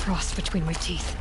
cross between my teeth.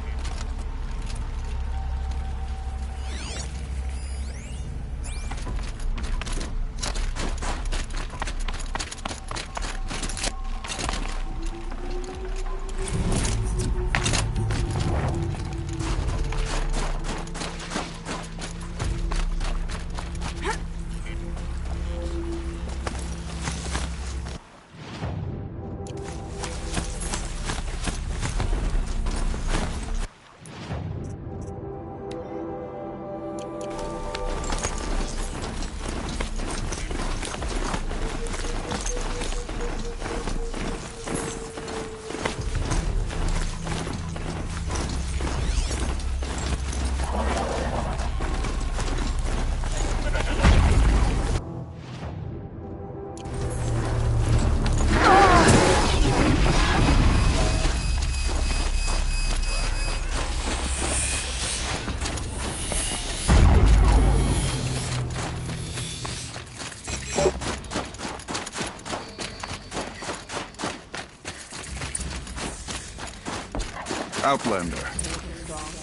Outlander,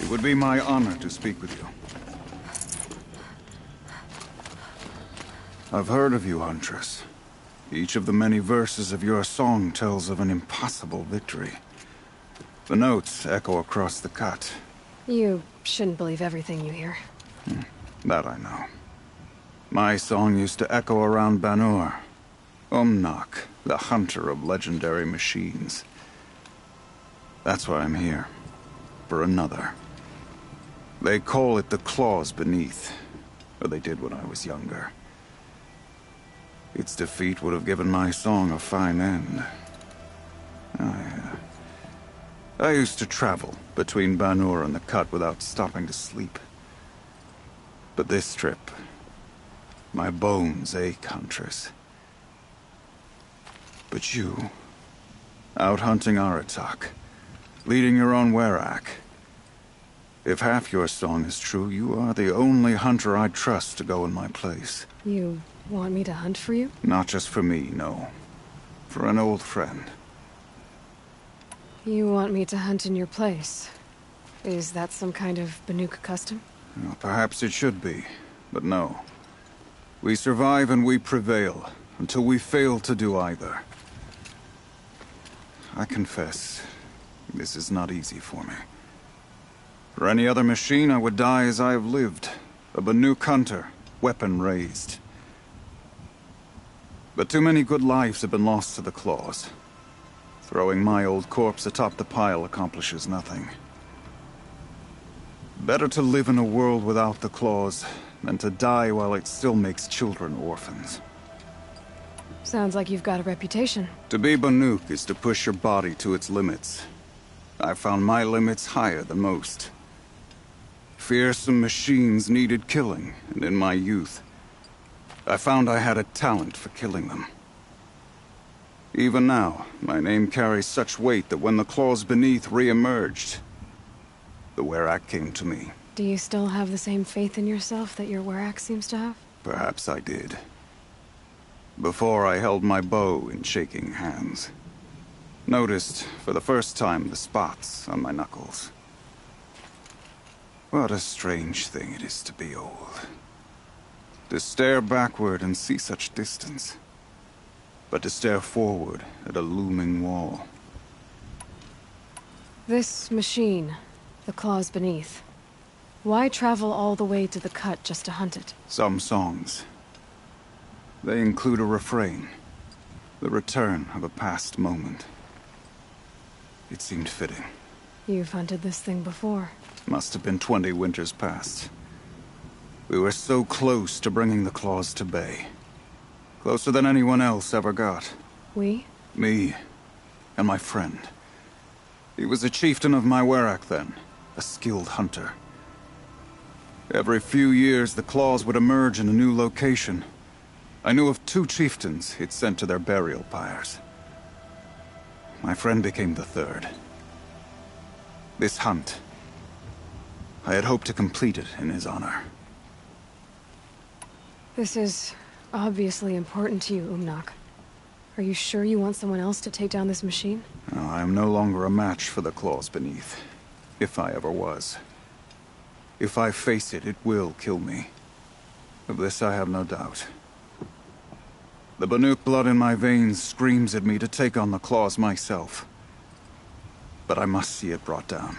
it would be my honor to speak with you. I've heard of you, Huntress. Each of the many verses of your song tells of an impossible victory. The notes echo across the cut. You shouldn't believe everything you hear. That I know. My song used to echo around Banur. Umnak, the hunter of legendary machines. That's why I'm here. For another. They call it the claws beneath. Or they did when I was younger. Its defeat would have given my song a fine end. I used to travel between Banur and the Cut without stopping to sleep. But this trip, my bones ache, Huntress. But you, out hunting Aratak, leading your own Werak. If half your song is true, you are the only hunter I'd trust to go in my place. You want me to hunt for you? Not just for me, no. For an old friend. You want me to hunt in your place? Is that some kind of Banuk custom? Well, perhaps it should be, but no. We survive and we prevail, until we fail to do either. I confess, this is not easy for me. For any other machine, I would die as I have lived. A Banuk hunter, weapon raised. But too many good lives have been lost to the claws. Throwing my old corpse atop the pile accomplishes nothing. Better to live in a world without the claws than to die while it still makes children orphans. Sounds like you've got a reputation. To be Banuk is to push your body to its limits. I found my limits higher than most. Fearsome machines needed killing, and in my youth, I found I had a talent for killing them. Even now, my name carries such weight that when the claws beneath re-emerged, the Werak came to me. Do you still have the same faith in yourself that your Werak seems to have? Perhaps I did. Before I held my bow in shaking hands. Noticed, for the first time, the spots on my knuckles. What a strange thing it is to be old. To stare backward and see such distance. But to stare forward at a looming wall. This machine, the claws beneath. Why travel all the way to the Cut just to hunt it? Some songs. They include a refrain. The return of a past moment. It seemed fitting. You've hunted this thing before. Must have been 20 winters past. We were so close to bringing the claws to bay. Closer than anyone else ever got. We? Me. And my friend. He was a chieftain of my Werak then. A skilled hunter. Every few years, the claws would emerge in a new location. I knew of 2 chieftains he'd sent to their burial pyres. My friend became the 3rd. This hunt, I had hoped to complete it in his honor. This is obviously important to you, Umnak. Are you sure you want someone else to take down this machine? I am no longer a match for the claws beneath, if I ever was. If I face it, it will kill me. Of this I have no doubt. The Banuk blood in my veins screams at me to take on the claws myself. But I must see it brought down.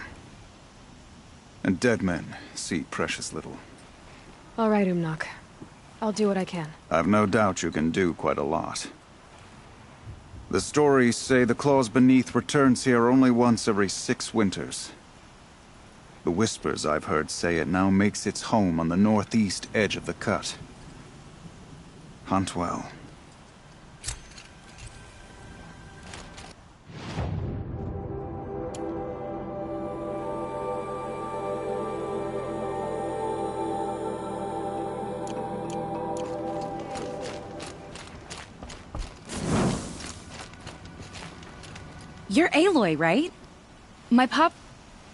And dead men see precious little. All right, Umnak. I'll do what I can. I've no doubt you can do quite a lot. The stories say the claws beneath returns here only once every 6 winters. The whispers I've heard say it now makes its home on the northeast edge of the cut. Hunt well. You're Aloy, right? My pop...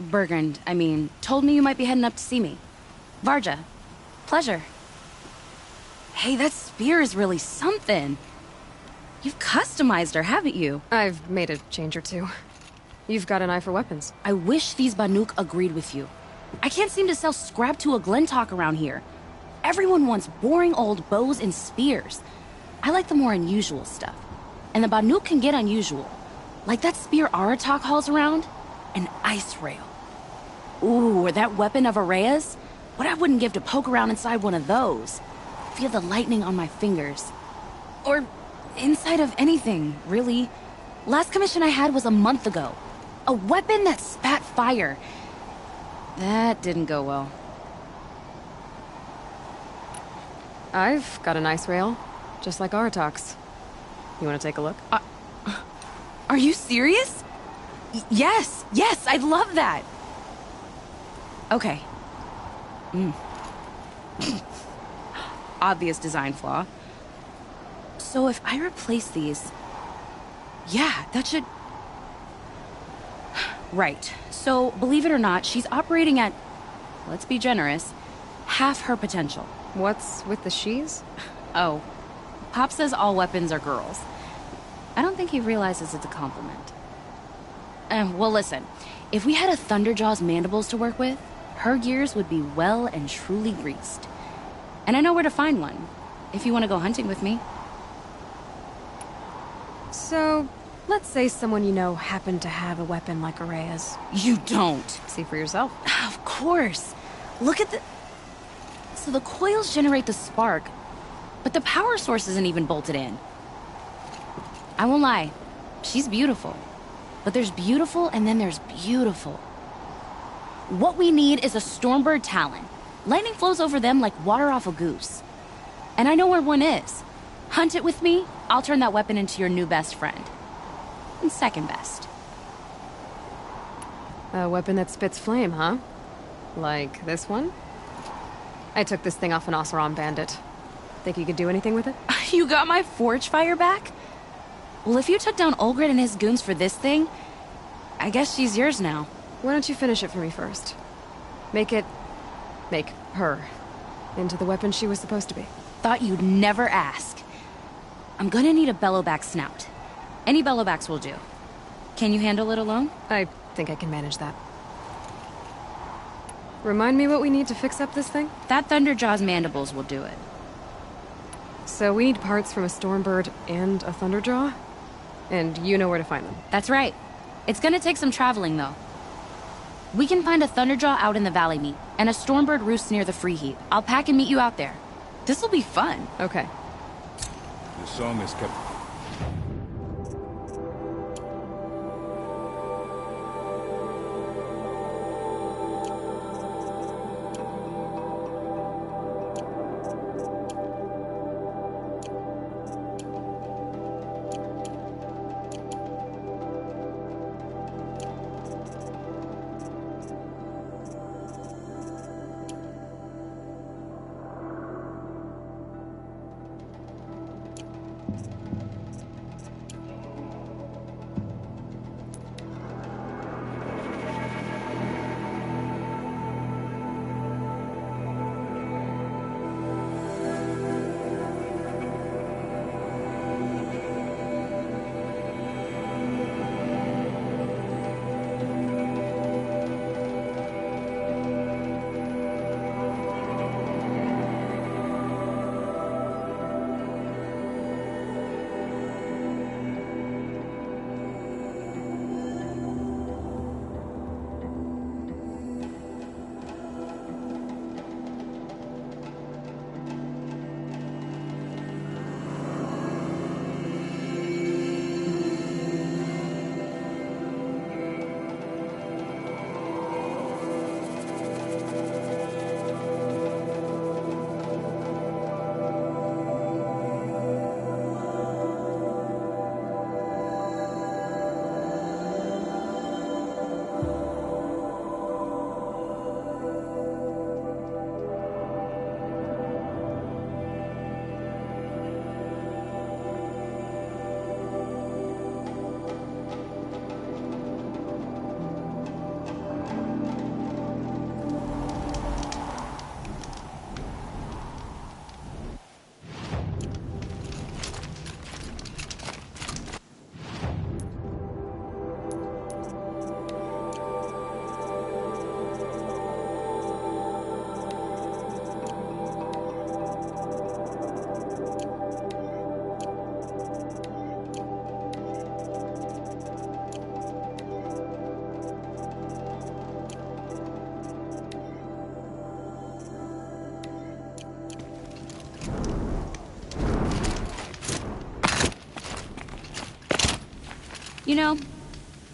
Bergund, I mean, told me you might be heading up to see me. Varja. Pleasure. Hey, that spear is really something. You've customized her, haven't you? I've made a change or two. You've got an eye for weapons. I wish these Banuk agreed with you. I can't seem to sell scrap to a Glentalk around here. Everyone wants boring old bows and spears. I like the more unusual stuff. And the Banuk can get unusual. Like that spear Aratak hauls around. An ice rail. Ooh, or that weapon of Araya's? What I wouldn't give to poke around inside one of those. Feel the lightning on my fingers. Or inside of anything, really. Last commission I had was a month ago. A weapon that spat fire. That didn't go well. I've got an ice rail, just like Aratak's. You want to take a look? Are you serious? Yes, I'd love that. Okay. Obvious design flaw. So if I replace these... Yeah, that should... Right. So, believe it or not, she's operating at, let's be generous, half her potential. What's with the she's? Oh, Pop says all weapons are girls. I don't think he realizes it's a compliment. Well, listen. If we had a Thunderjaw's mandibles to work with, her gears would be well and truly greased. And I know where to find one, if you want to go hunting with me. So, let's say someone you know happened to have a weapon like Araya's. You don't. See for yourself. Of course. Look at the... So the coils generate the spark, but the power source isn't even bolted in. I won't lie. She's beautiful. But there's beautiful and then there's beautiful. What we need is a Stormbird Talon. Lightning flows over them like water off a goose. And I know where one is. Hunt it with me, I'll turn that weapon into your new best friend. And second best. A weapon that spits flame, huh? Like this one? I took this thing off an Oseram bandit. Think you could do anything with it? You got my forge fire back? Well, if you took down Olgrid and his goons for this thing, I guess she's yours now. Why don't you finish it for me first? Make her into the weapon she was supposed to be. Thought you'd never ask. I'm gonna need a bellowback snout. Any bellowbacks will do. Can you handle it alone? I think I can manage that. Remind me what we need to fix up this thing? That Thunderjaw's mandibles will do it. So we need parts from a Stormbird and a Thunderjaw? And you know where to find them. That's right. It's gonna take some traveling, though. We can find a Thunderjaw out in the Valley Meet, and a Stormbird roosts near the Free Heat. I'll pack and meet you out there. This'll be fun. Okay. The song is kept... You know,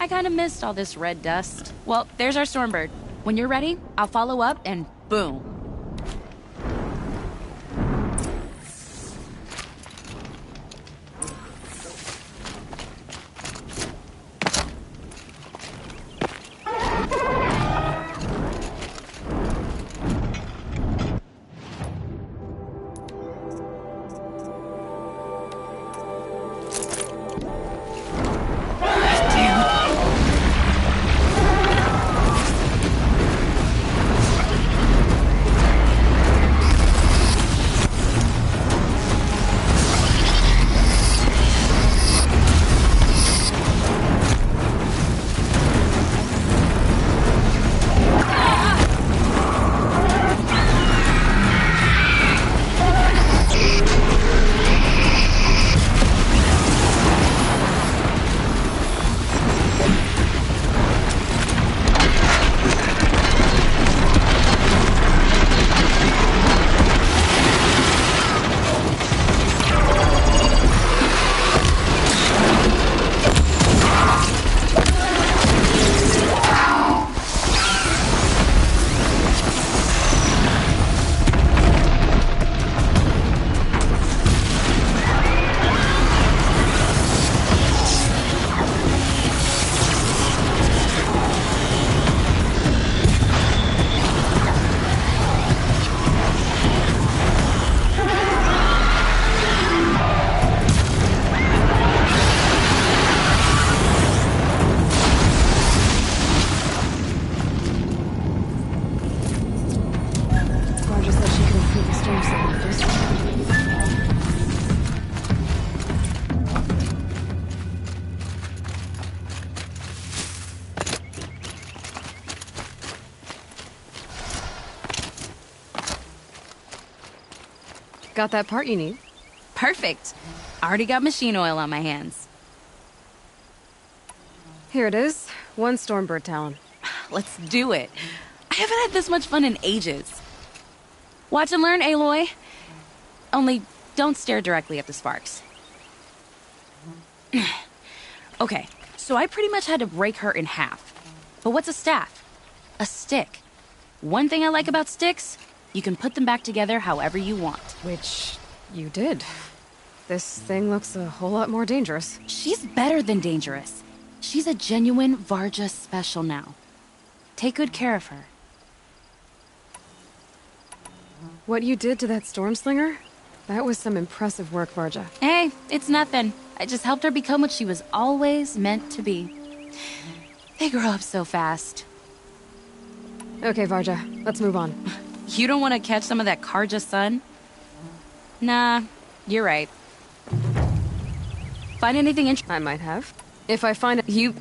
I kind of missed all this red dust. Well, there's our Stormbird. When you're ready, I'll follow up and boom. Roger said she could improve the storm signal first. Got that part you need? Perfect. Already got machine oil on my hands. Here it is. One Stormbird Talon. Let's do it. I haven't had this much fun in ages. Watch and learn, Aloy. Only don't stare directly at the sparks. Okay, so I pretty much had to break her in half. But what's a staff? A stick. One thing I like about sticks, you can put them back together however you want. Which you did. This thing looks a whole lot more dangerous. She's better than dangerous. She's a genuine Varja special now. Take good care of her. What you did to that Stormslinger? That was some impressive work, Varja. Hey, it's nothing. I just helped her become what she was always meant to be. They grow up so fast. Okay, Varja, let's move on. You don't want to catch some of that Karja sun? Nah, you're right. Find anything interesting? I might have. If I find it, You...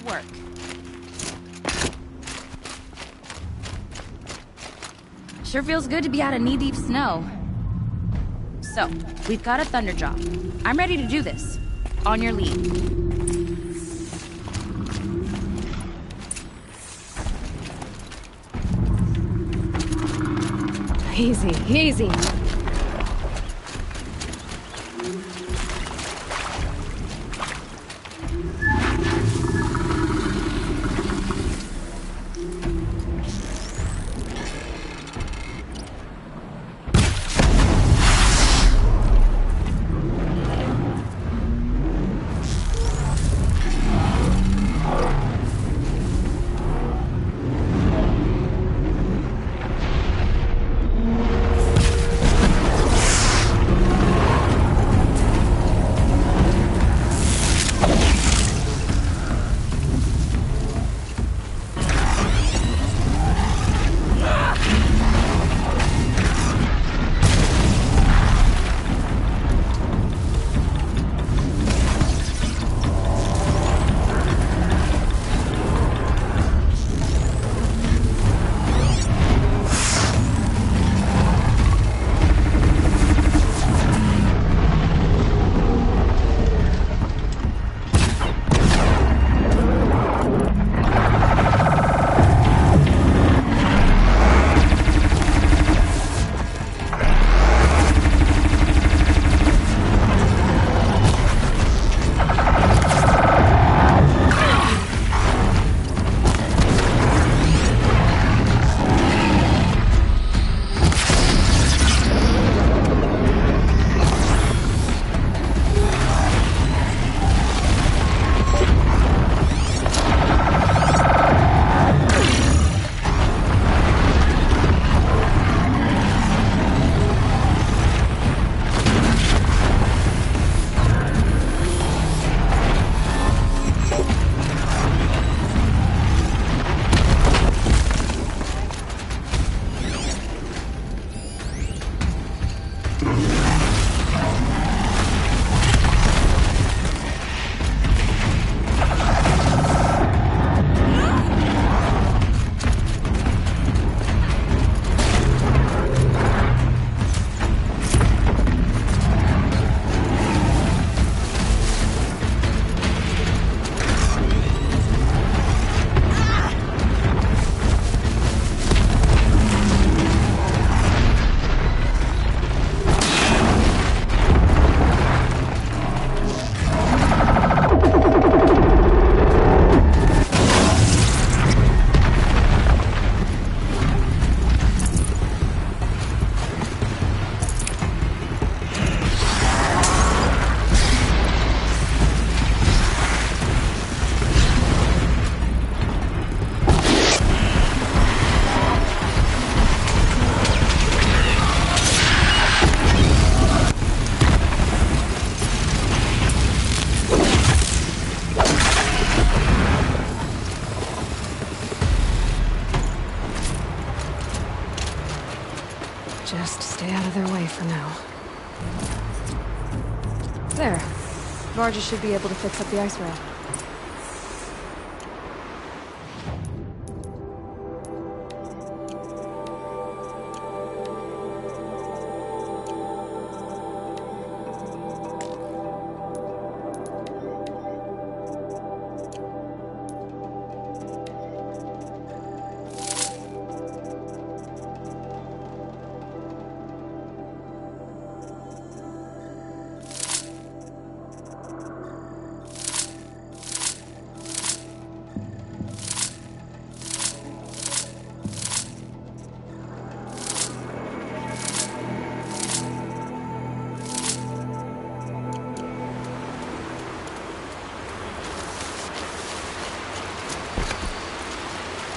Work. Sure feels good to be out of knee-deep snow. So, we've got a thunder job. I'm ready to do this. On your lead. Easy, easy. Just stay out of their way for now. There. Barges should be able to fix up the ice rail.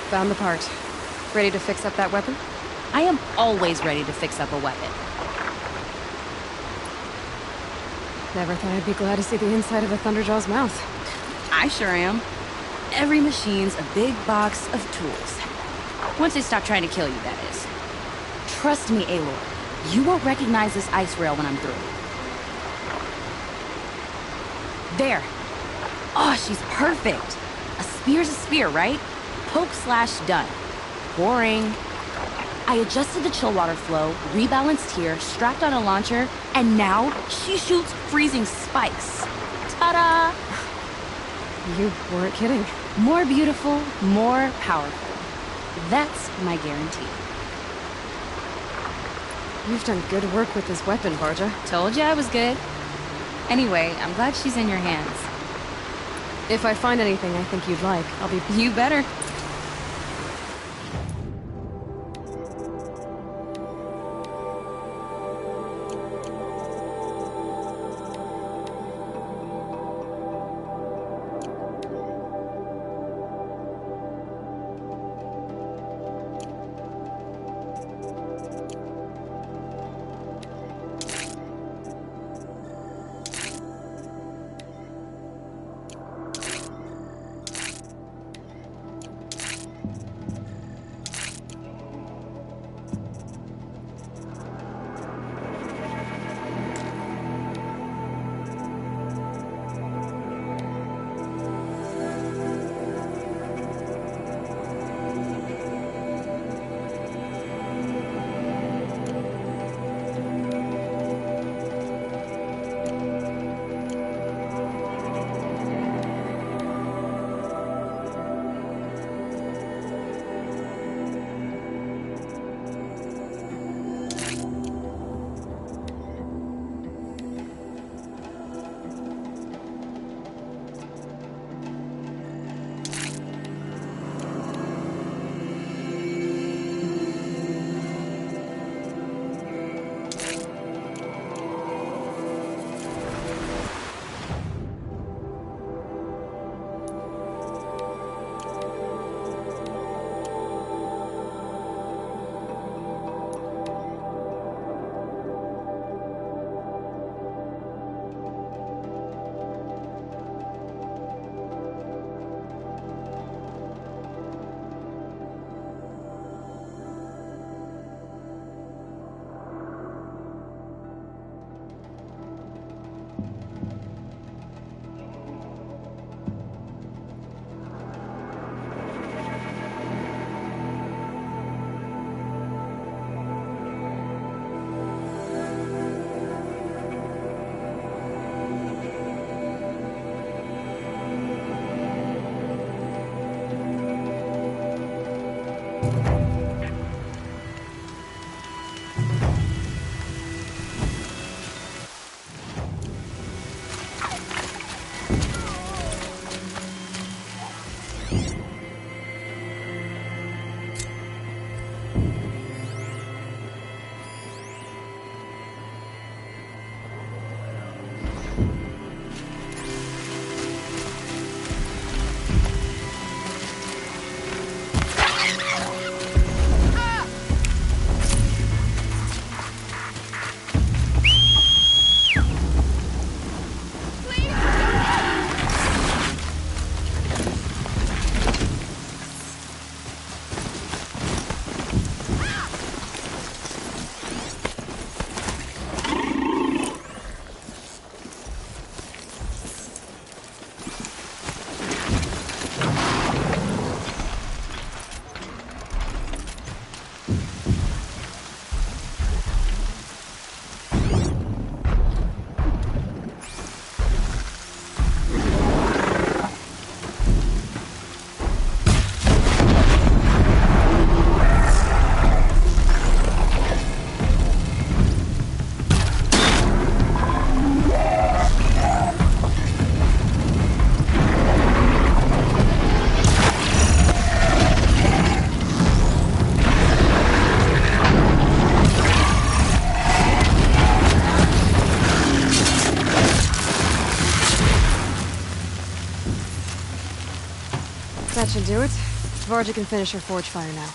Found the part. Ready to fix up that weapon? I am always ready to fix up a weapon. Never thought I'd be glad to see the inside of a Thunderjaw's mouth. I sure am. Every machine's a big box of tools. Once they stop trying to kill you, that is. Trust me, Aloy. You won't recognize this ice rail when I'm through. There. Oh, she's perfect. A spear's a spear, right? Poke slash done. Boring. I adjusted the chill water flow, rebalanced here, strapped on a launcher, and now she shoots freezing spikes. Ta-da! You weren't kidding. More beautiful, more powerful. That's my guarantee. You've done good work with this weapon, Varja. Told you I was good. Anyway, I'm glad she's in your hands. If I find anything I think you'd like, I'll be... You better. That should do it. Varga can finish her forge fire now.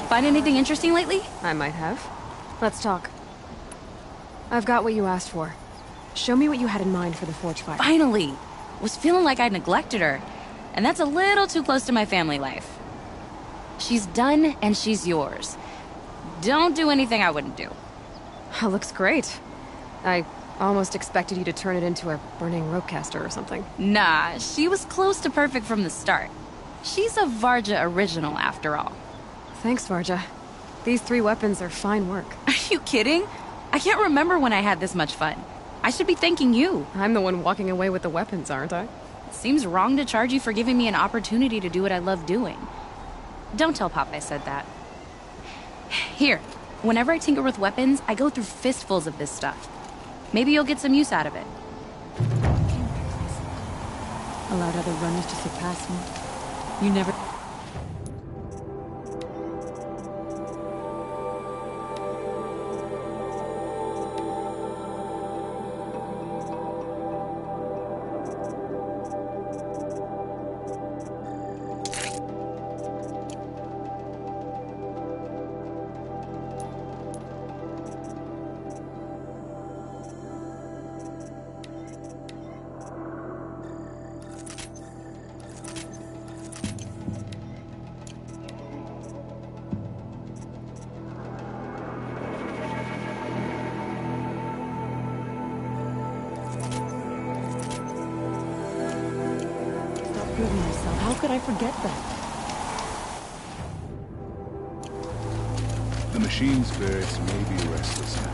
Find anything interesting lately? I might have. Let's talk. I've got what you asked for. Show me what you had in mind for the forge fire. Finally! Was feeling like I neglected her. And that's a little too close to my family life. She's done, and she's yours. Don't do anything I wouldn't do. That looks great. I almost expected you to turn it into a burning ropecaster or something. Nah, she was close to perfect from the start. She's a Varga original, after all. Thanks, Varga. These 3 weapons are fine work. Are you kidding? I can't remember when I had this much fun. I should be thanking you. I'm the one walking away with the weapons, aren't I? It seems wrong to charge you for giving me an opportunity to do what I love doing. Don't tell Pop I said that. Here, whenever I tinker with weapons, I go through fistfuls of this stuff. Maybe you'll get some use out of it. Allowed other runners to surpass me. You never... How could I forget that? The machine spirits may be restless now.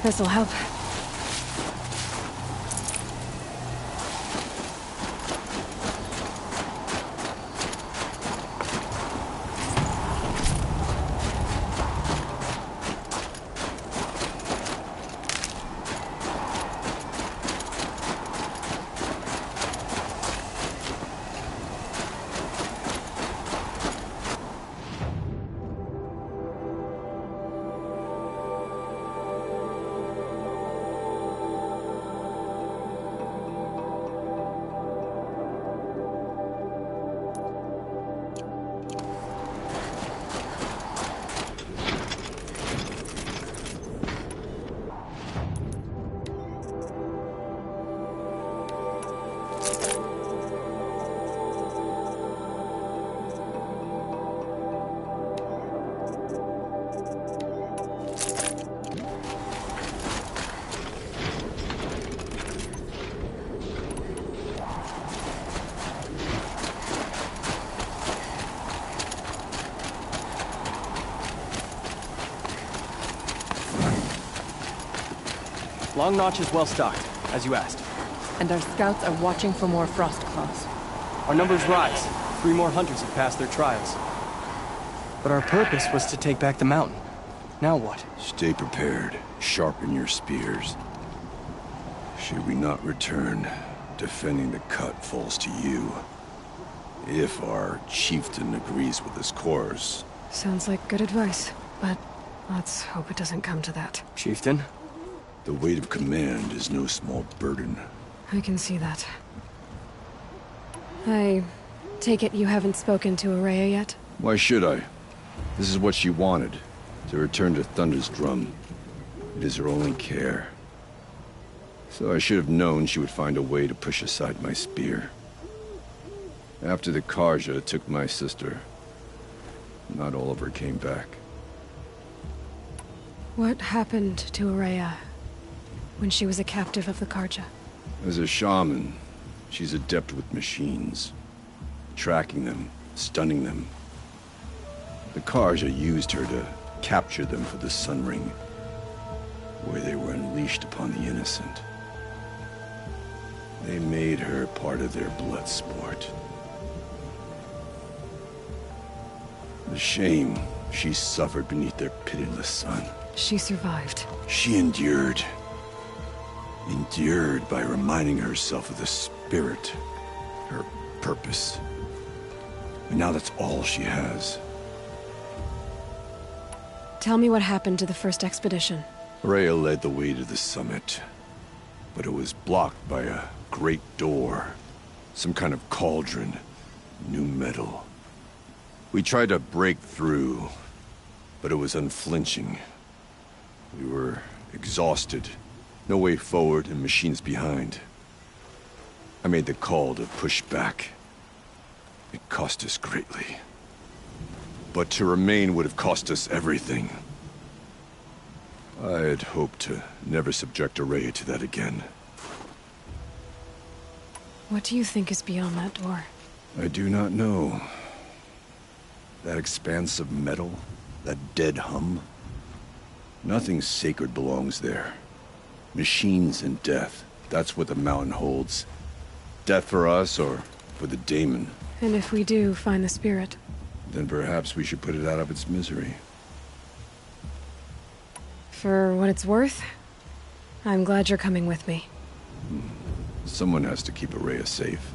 This'll help. Long Notch is well stocked, as you asked. And our scouts are watching for more frost claws. Our numbers rise. 3 more hunters have passed their trials. But our purpose was to take back the mountain. Now what? Stay prepared. Sharpen your spears. Should we not return, defending the cut falls to you. If our chieftain agrees with his course. Sounds like good advice, but let's hope it doesn't come to that. Chieftain? The weight of command is no small burden. I can see that. I take it you haven't spoken to Araya yet? Why should I? This is what she wanted, to return to Thunder's drum. It is her only care. So I should have known she would find a way to push aside my spear. After the Karja took my sister, not all of her came back. What happened to Araya when she was a captive of the Karja? As a shaman, she's adept with machines. Tracking them, stunning them. The Karja used her to capture them for the Sun Ring, where they were unleashed upon the innocent. They made her part of their blood sport. The shame she suffered beneath their pitiless sun. She survived. She endured. Endured by reminding herself of the spirit, her purpose. And now that's all she has. Tell me what happened to the first expedition. Rhea led the way to the summit, but it was blocked by a great door. Some kind of cauldron, new metal. We tried to break through, but it was unflinching. We were exhausted. No way forward and machines behind. I made the call to push back. It cost us greatly. But to remain would have cost us everything. I had hoped to never subject Araya to that again. What do you think is beyond that door? I do not know. That expanse of metal, that dead hum. Nothing sacred belongs there. Machines and death, that's what the mountain holds. Death for us or for the daemon. And if we do find the spirit? Then perhaps we should put it out of its misery. For what it's worth, I'm glad you're coming with me. Someone has to keep Araya safe.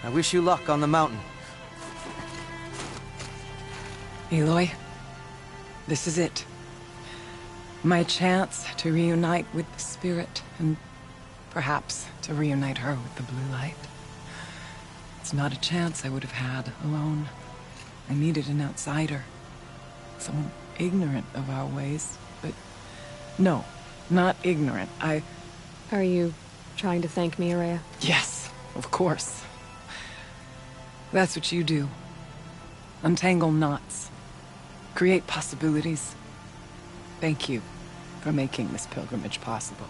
I wish you luck on the mountain. Aloy, this is it. My chance to reunite with the spirit, and perhaps to reunite her with the blue light. It's not a chance I would have had alone. I needed an outsider. Someone ignorant of our ways, but... No, not ignorant. Are you trying to thank me, Araya? Yes, of course. That's what you do. Untangle knots. Create possibilities. Thank you for making this pilgrimage possible.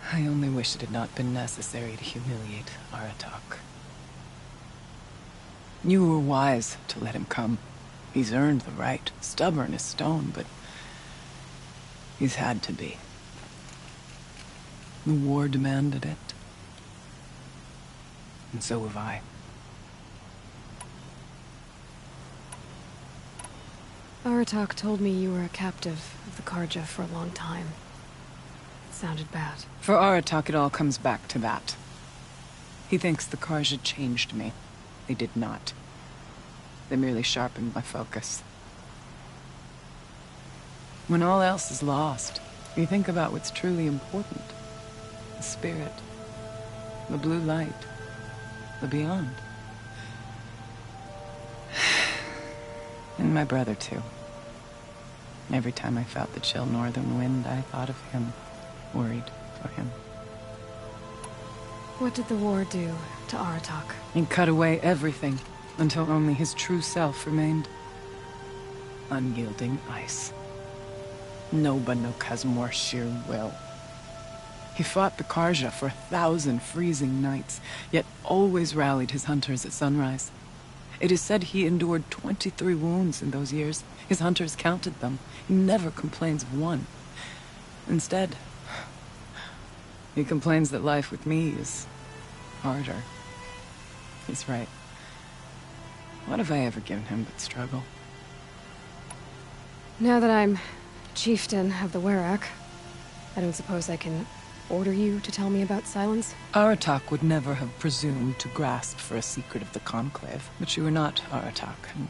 I only wish it had not been necessary to humiliate Aratak. You were wise to let him come. He's earned the right. Stubborn as stone, but he's had to be. The war demanded it. And so have I. Aratak told me you were a captive of the Karja for a long time. It sounded bad. For Aratak, it all comes back to that. He thinks the Karja changed me. They did not. They merely sharpened my focus. When all else is lost, you think about what's truly important. The spirit. The blue light. The beyond. And my brother, too. Every time I felt the chill northern wind, I thought of him. Worried for him. What did the war do to Aratak? It cut away everything, until only his true self remained. Unyielding ice. No Banuk has more sheer will. He fought the Karja for 1,000 freezing nights, yet always rallied his hunters at sunrise. It is said he endured 23 wounds in those years. His hunters counted them. He never complains of one. Instead, he complains that life with me is harder. He's right. What have I ever given him but struggle? Now that I'm chieftain of the Werak, I don't suppose I can order you to tell me about Silence? Aratak would never have presumed to grasp for a secret of the Conclave, but you are not Aratak, and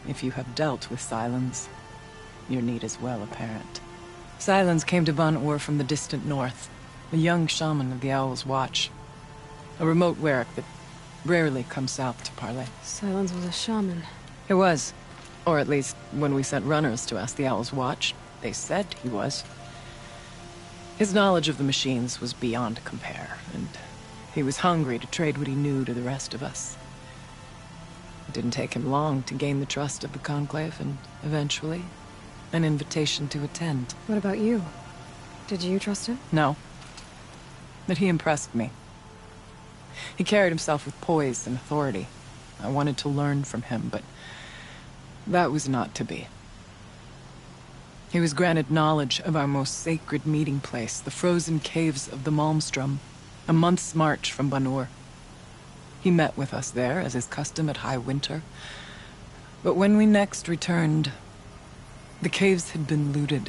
if you have dealt with Silence, your need is well apparent. Silence came to Ban-Ur from the distant north, a young shaman of the Owl's Watch, a remote Werak that rarely comes south to parley. Silence was a shaman. He was, or at least when we sent runners to ask the Owl's Watch, they said he was. His knowledge of the machines was beyond compare, and he was hungry to trade what he knew to the rest of us. It didn't take him long to gain the trust of the Conclave, and eventually, an invitation to attend. What about you? Did you trust him? No. But he impressed me. He carried himself with poise and authority. I wanted to learn from him, but that was not to be. He was granted knowledge of our most sacred meeting place, the frozen caves of the Malmstrom, a month's march from Ban-Ur. He met with us there, as is custom at high winter. But when we next returned, the caves had been looted.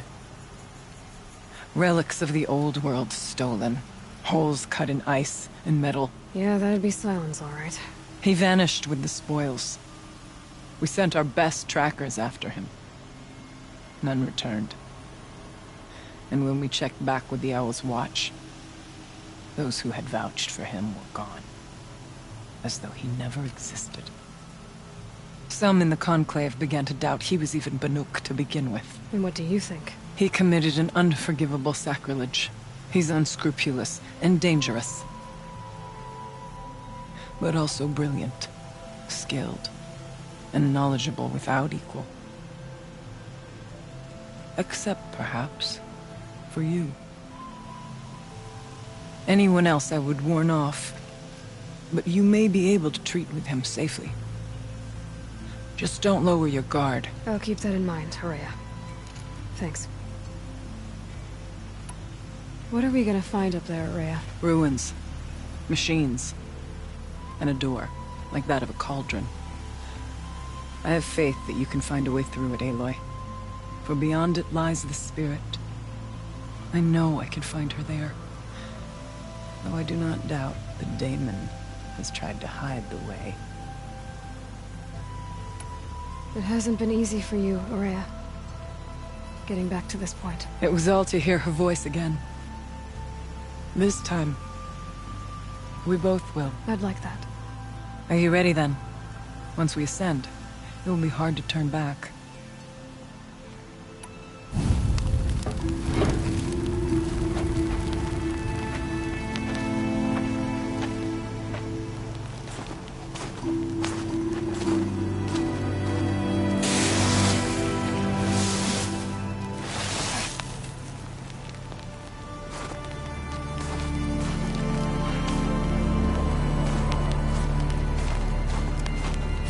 Relics of the old world stolen. Holes cut in ice and metal. Yeah, that'd be Silence, all right. He vanished with the spoils. We sent our best trackers after him. None returned. And when we checked back with the Owl's Watch, those who had vouched for him were gone. As though he never existed. Some in the Conclave began to doubt he was even Banuk to begin with. And what do you think? He committed an unforgivable sacrilege. He's unscrupulous and dangerous. But also brilliant, skilled, and knowledgeable without equal. Except, perhaps, for you. Anyone else I would warn off, but you may be able to treat with him safely. Just don't lower your guard. I'll keep that in mind, Araya. Thanks. What are we gonna find up there, Araya? Ruins, machines, and a door, like that of a cauldron. I have faith that you can find a way through it, Aloy. For beyond it lies the spirit. I know I can find her there. Though I do not doubt that Damon has tried to hide the way. It hasn't been easy for you, Araya. Getting back to this point. It was all to hear her voice again. This time, We both will. I'd like that. Are you ready then? Once we ascend, it will be hard to turn back.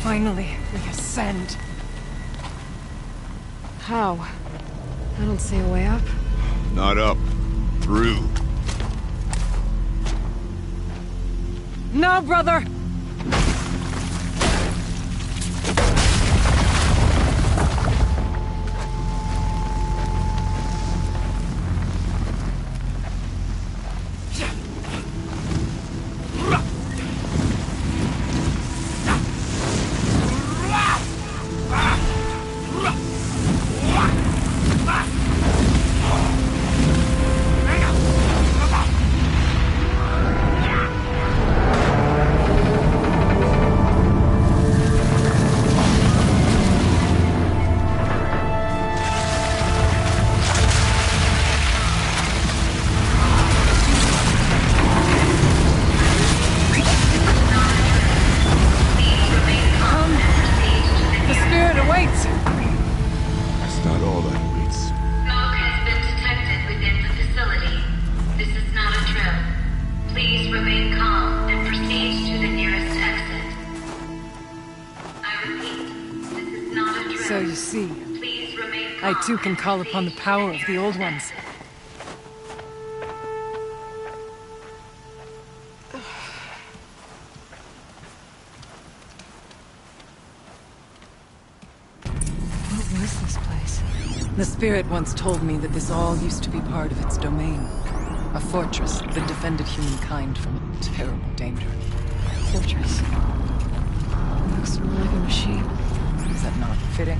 Finally, we ascend. How? I don't see a way up. Not up. Through. No, brother! So you see, I too can call upon the power of the Old Ones. What was this place? The spirit once told me that this all used to be part of its domain. A fortress that defended humankind from a terrible danger. Fortress. Looks more like a machine. Is that not fitting?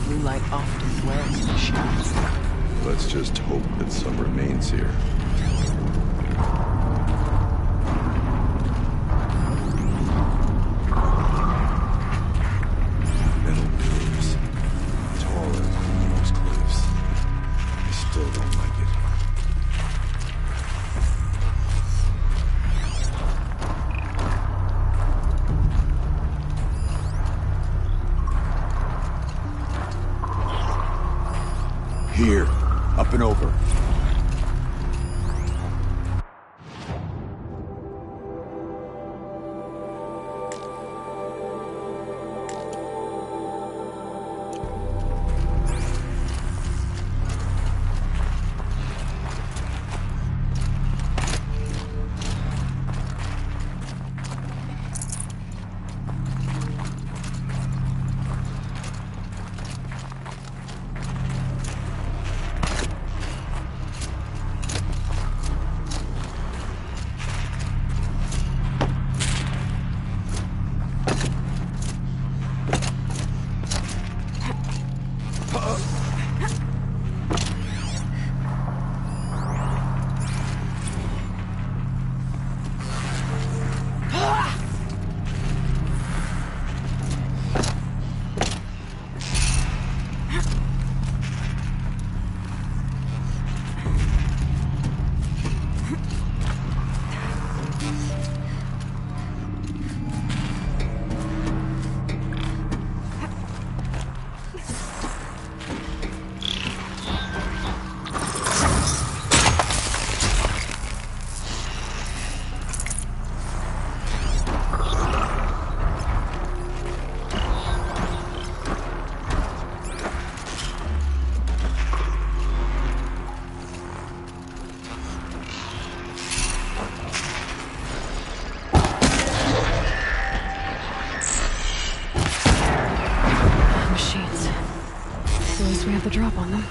Blue light often dwells in machines. Let's just hope that some remains here. Metal pillars. Taller than those cliffs. I still don't like it. Here, up and over. We have the drop on them.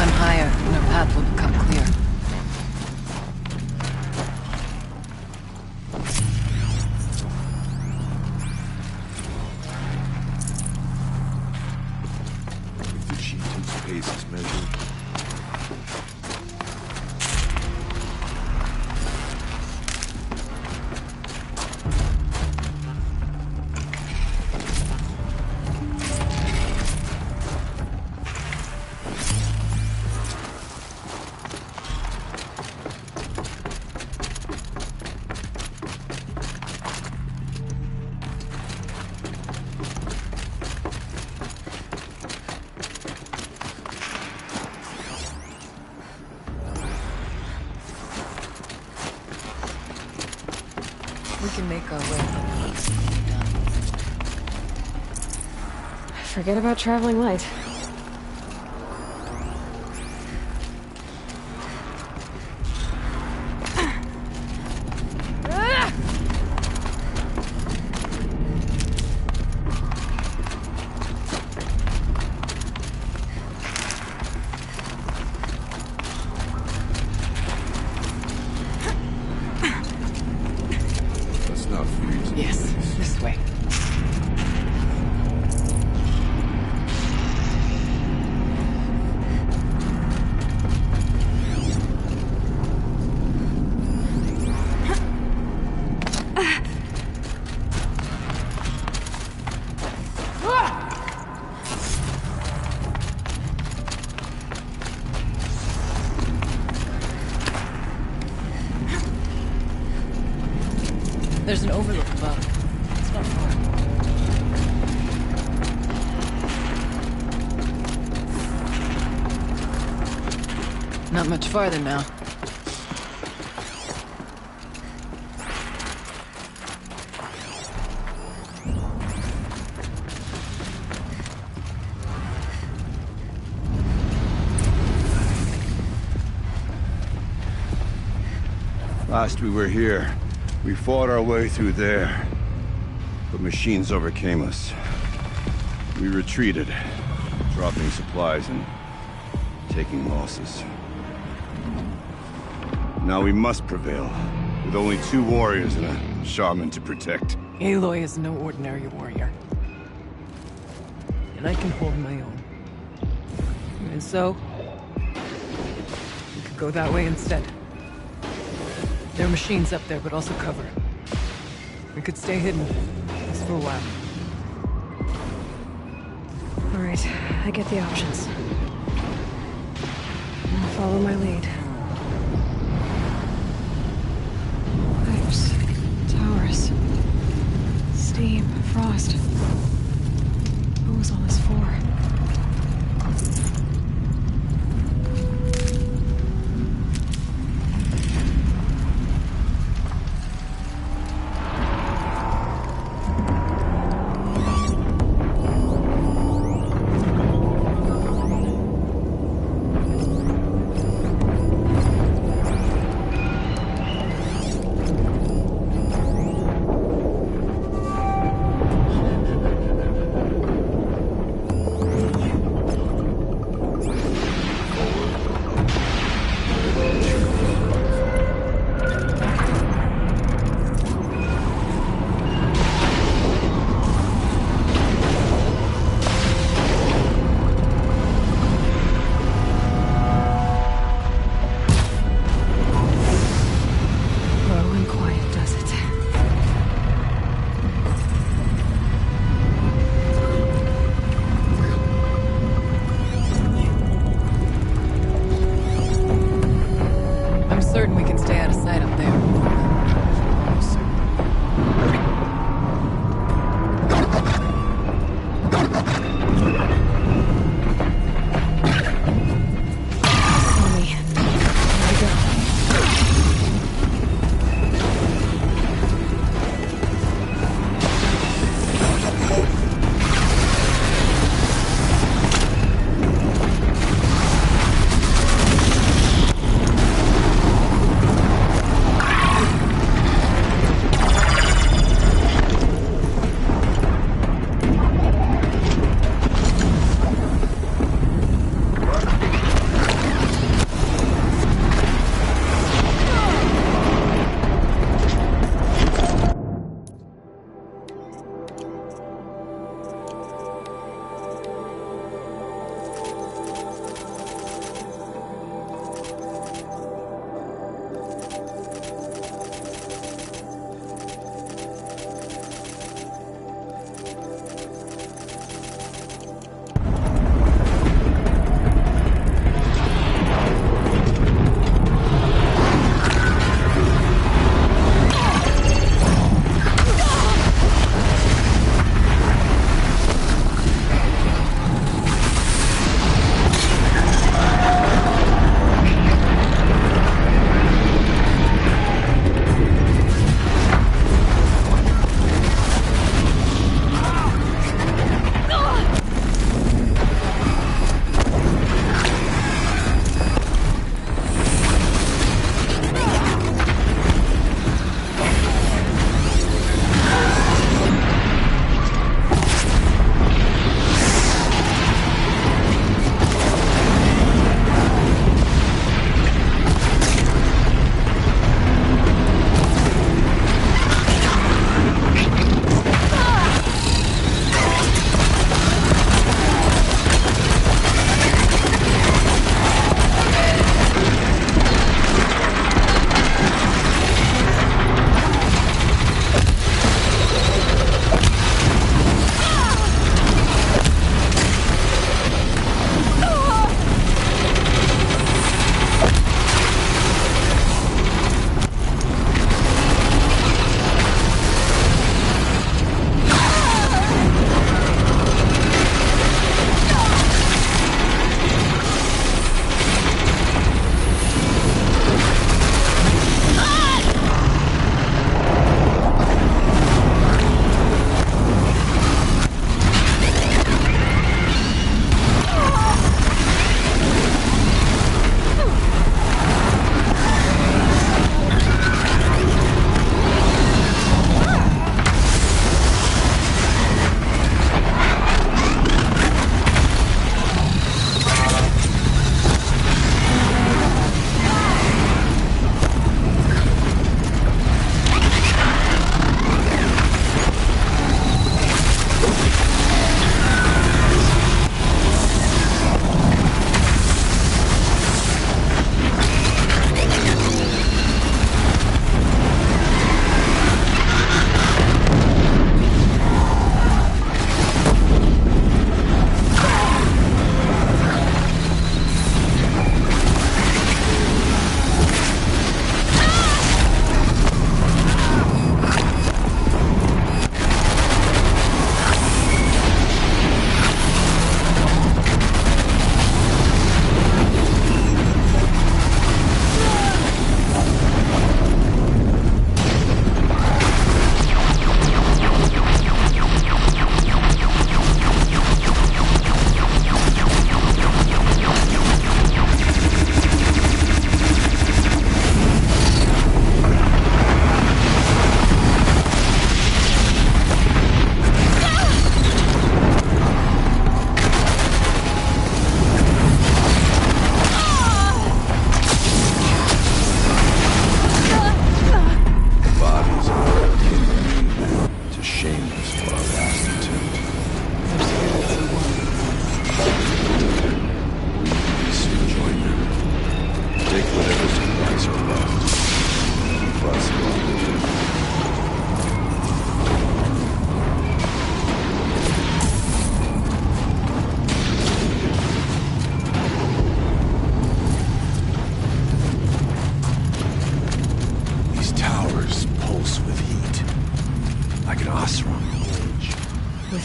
climb higher, and our path will become clear. If the chieftain's pace is measured, We can make our way. Forget about traveling light. let's not freeze. Yes, this way. There's an overlook above. It's not far. Not much farther now. Last we were here, we fought our way through there, but machines overcame us. We retreated, dropping supplies and taking losses. Now we must prevail, with only 2 warriors and a shaman to protect. Aloy is no ordinary warrior. And I can hold my own. And so, we could go that way instead. There are machines up there, but also cover. We could stay hidden, just for a while. All right, I get the options. I'll follow my lead. Pipes, towers, steam, frost. What was all this for?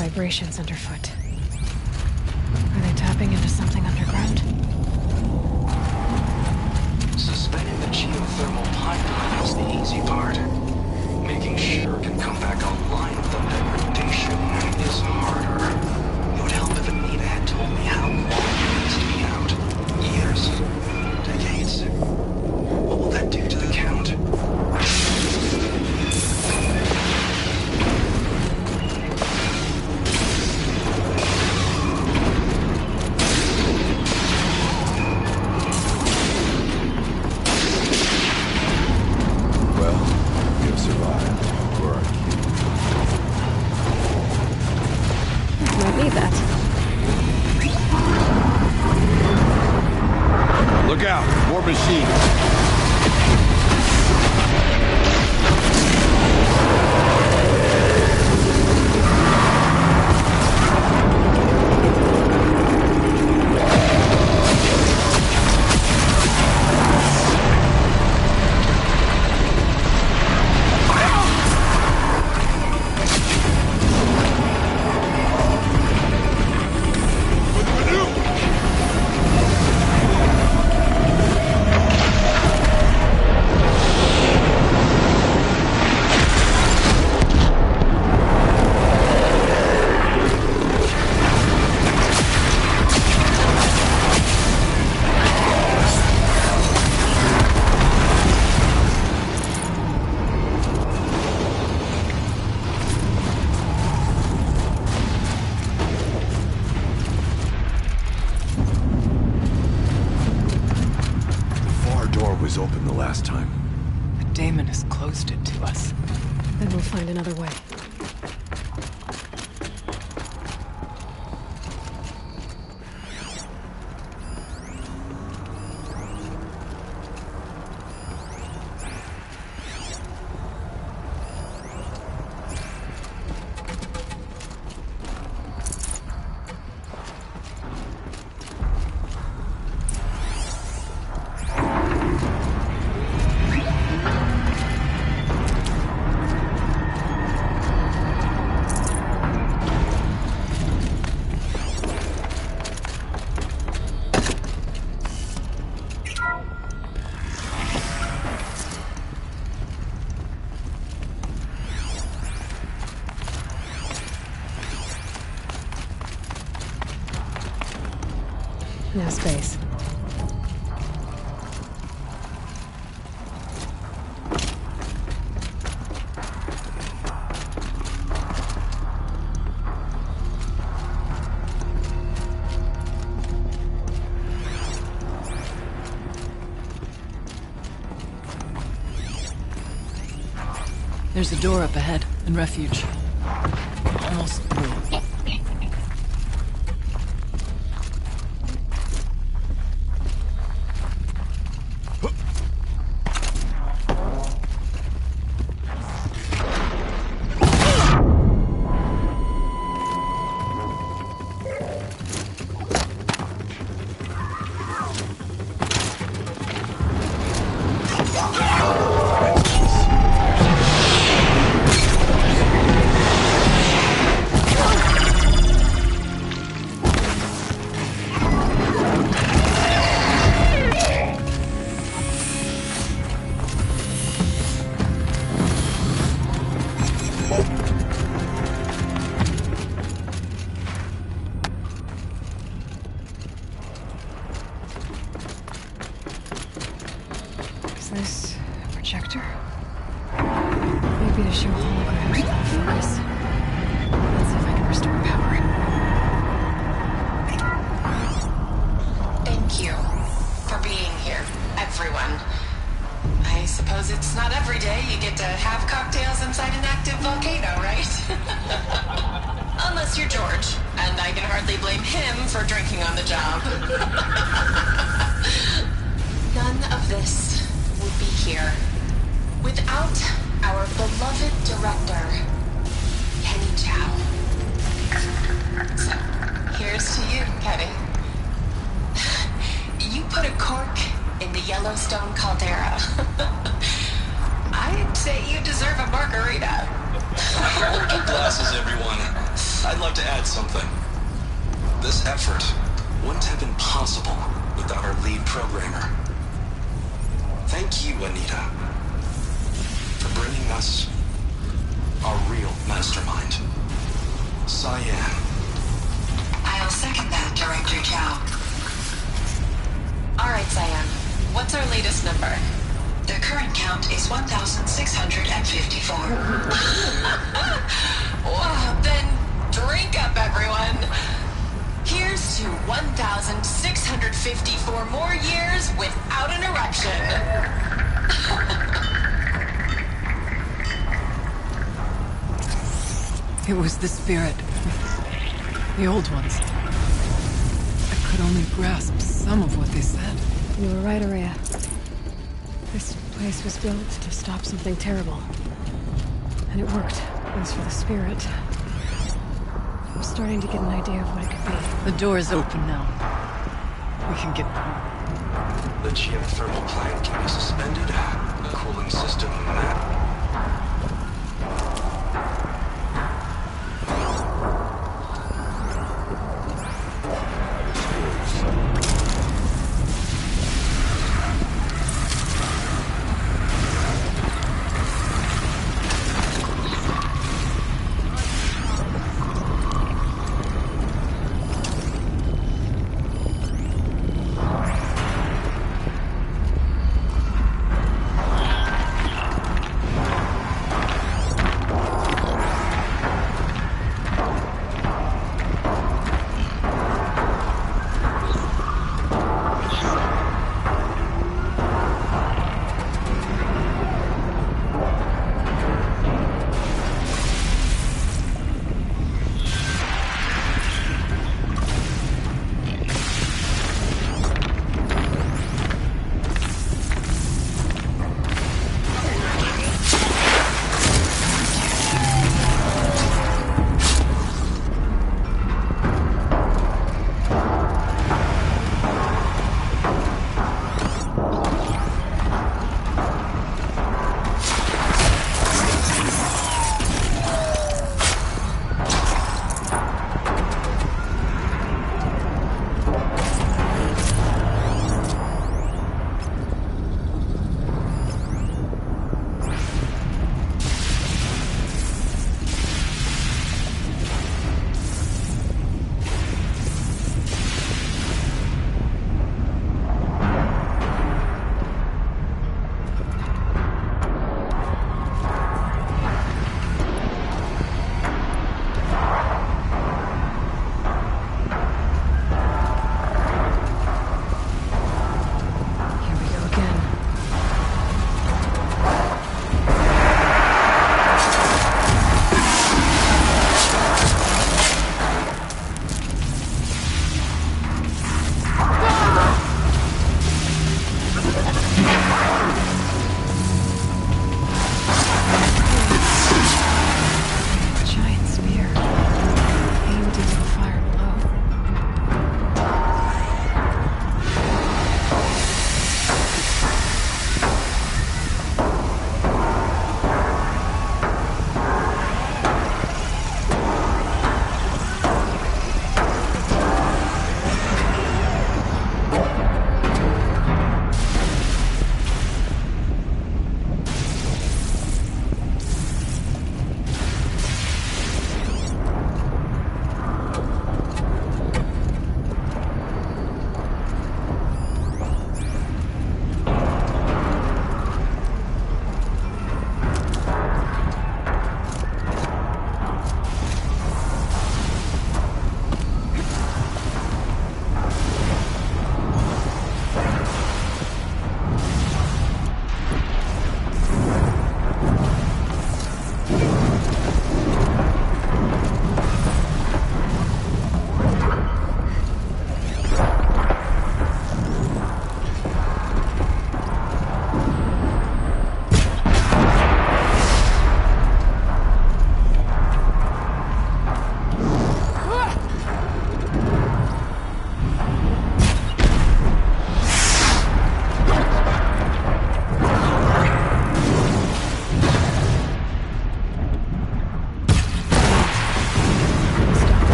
Vibrations underfoot. Are they tapping into something underground? Suspending the geothermal pipeline is the easy part. Making sure it can come back online with the degradation is harder. It would help if Anita had told me how long it needs to be out. Years? Decades? What will that do to the Count? Might need that. Look out! More machines! Was open the last time. The Daemon has closed it to us. Then we'll find another way. No space. There's a door up ahead, and refuge. Almost through. Is this a projector? Maybe to show holograms without focus. Let's see if I can restore power. Thank you for being here, everyone. I suppose it's not every day you get to have cocktails inside an active volcano, right? Unless you're George, and I can hardly blame him for drinking on the job. None of this would be here without our beloved director, Kenny Chow. So, here's to you, Kenny. You put a cork in the Yellowstone caldera. I'd say you deserve a margarita. Hold your glasses, everyone. I'd like to add something. This effort wouldn't have been possible without our lead programmer. Thank you, Anita, for bringing us our real mastermind, Cyan. I'll second that, Director Chow. All right, Cyan. What's our latest number? The current count is 1,654. Well, then drink up, everyone. Here's to 1,654 more years without an eruption. It was the spirit. The old ones. I could only grasp some of what they said. You were right, Araya. This place was built to stop something terrible. And it worked. It was for the spirit. I'm starting to get an idea of what it could be. The door is open now. We can get home. The geothermal plant can be suspended. The cooling system,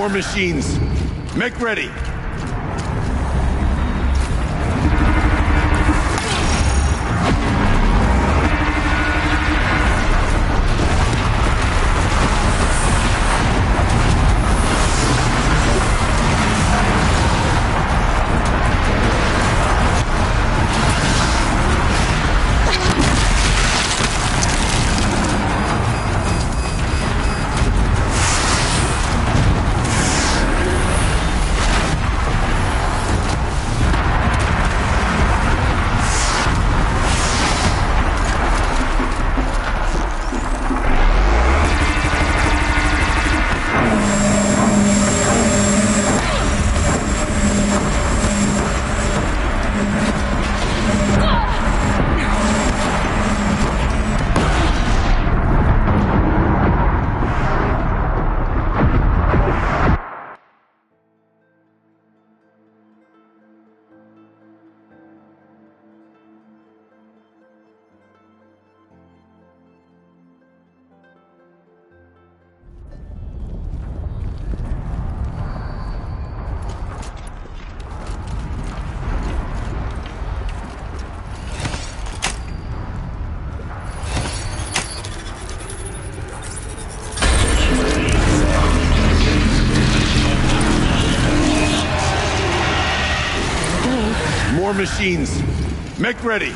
More machines. Make ready. More machines. Make ready.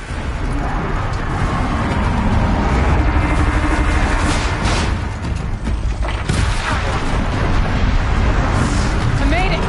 I made it!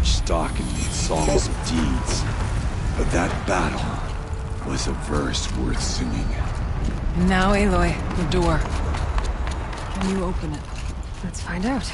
Stock in songs of deeds, but that battle was a verse worth singing. Now, Aloy, the door. Can you open it? Let's find out.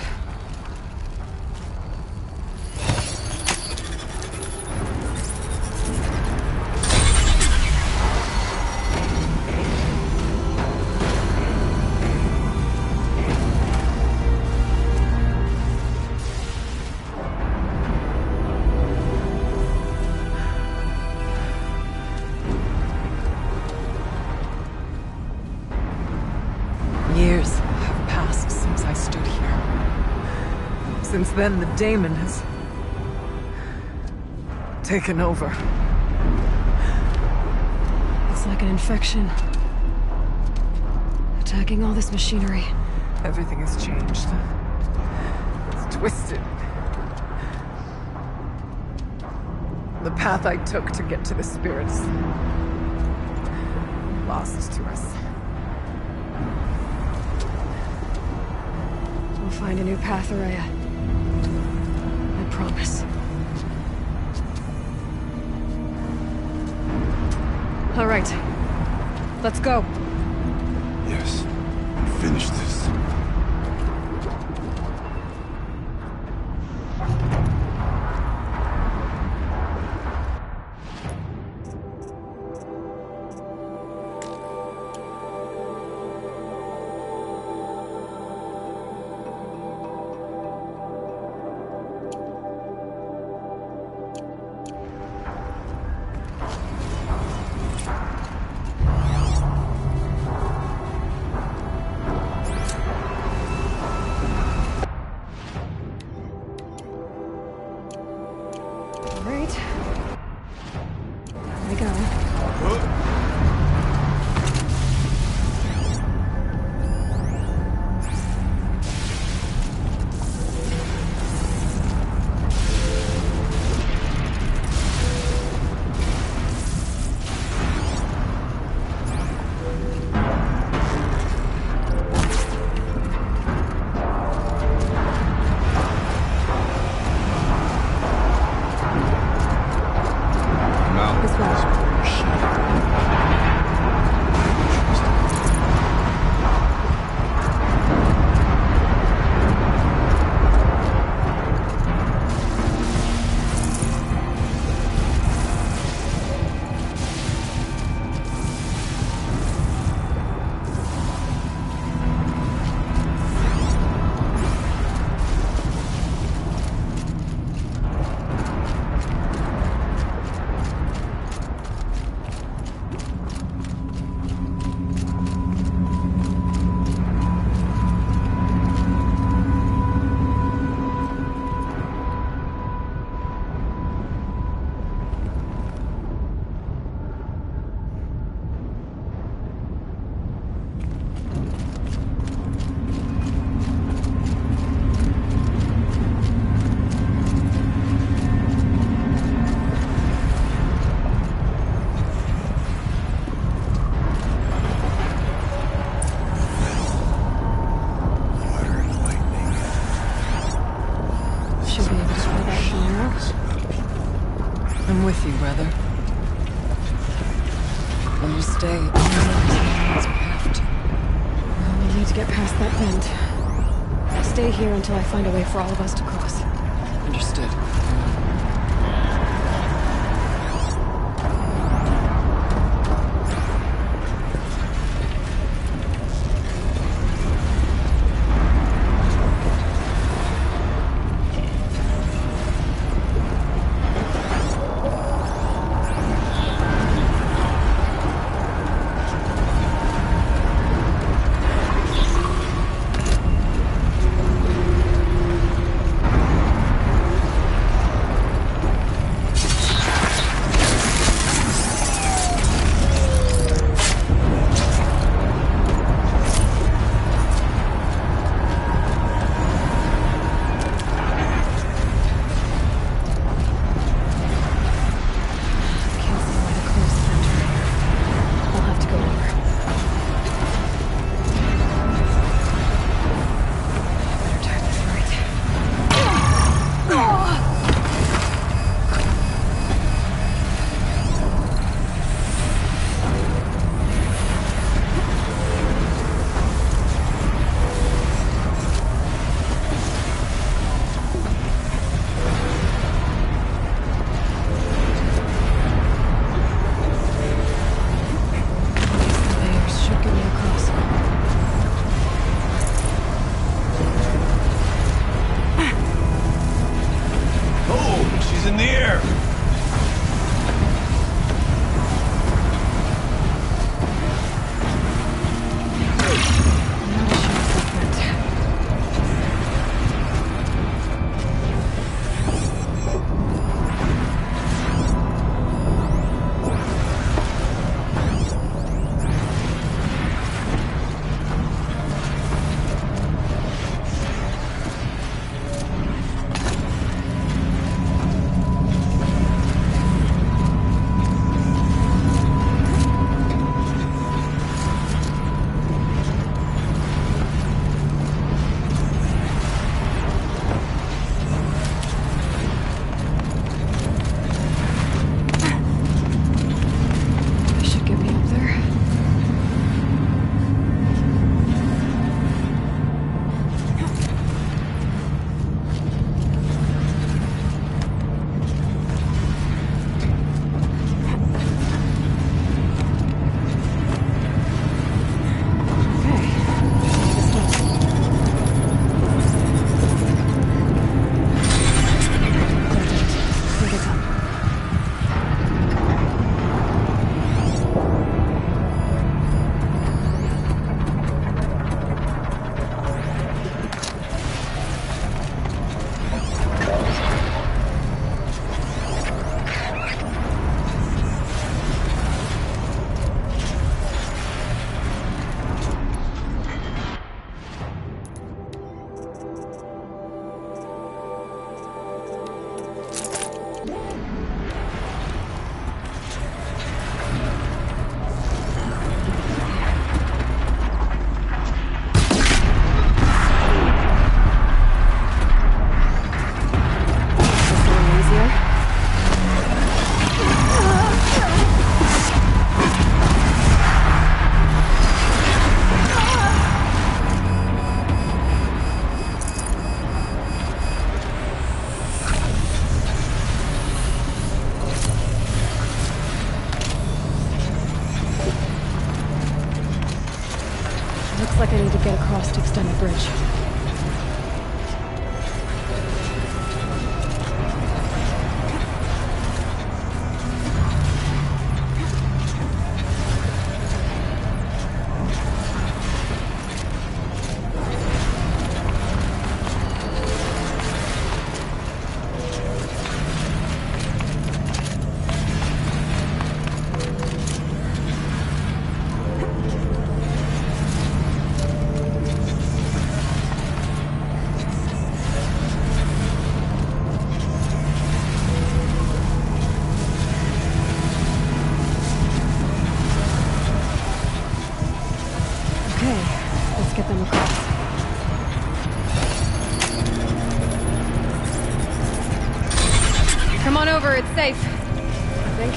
Years have passed since I stood here. Since then, the daemon has taken over. It's like an infection. Attacking all this machinery. Everything has changed. It's twisted. the path I took to get to the spirits. Lost to us. We'll find a new path, Araya. I promise. All right. Let's go. Yes. Finish this. I'm with you, brother. And we'll stay as we have to. Well, we need to get past that bend. Stay here until I find a way for all of us to cross. Understood. across to extend the bridge. Get them across. Come on over, it's safe. I think.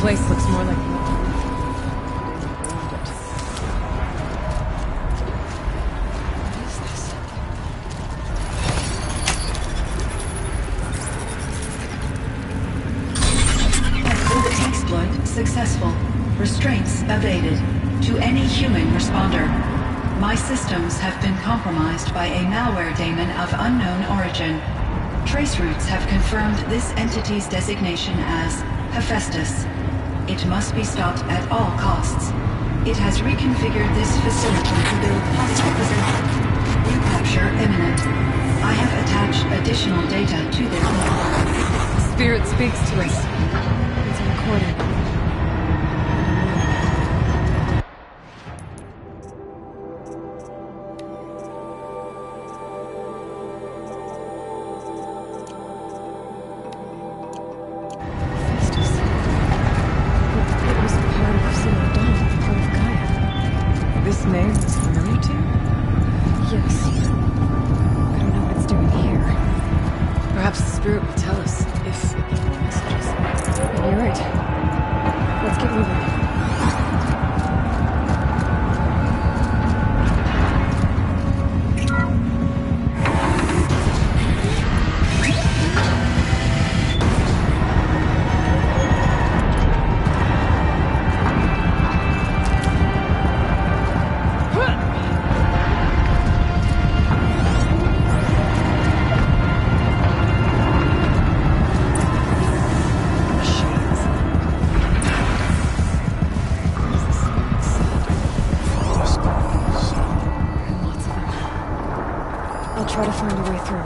Place looks more like... What is this? Exploit successful. Restraints evaded. To any human responder. My systems have been compromised by a malware daemon of unknown origin. Trace routes have confirmed this entity's designation as Hephaestus. It must be stopped at all costs. It has reconfigured this facility to build hostile positions. Recapture imminent. I have attached additional data to this. Spirit speaks to us. It's a recording. This name is familiar to you? Yes. I don't know what it's doing here. Perhaps the spirit will tell us if it will messages. You're right. Let's get moving. I'll try to find a way through.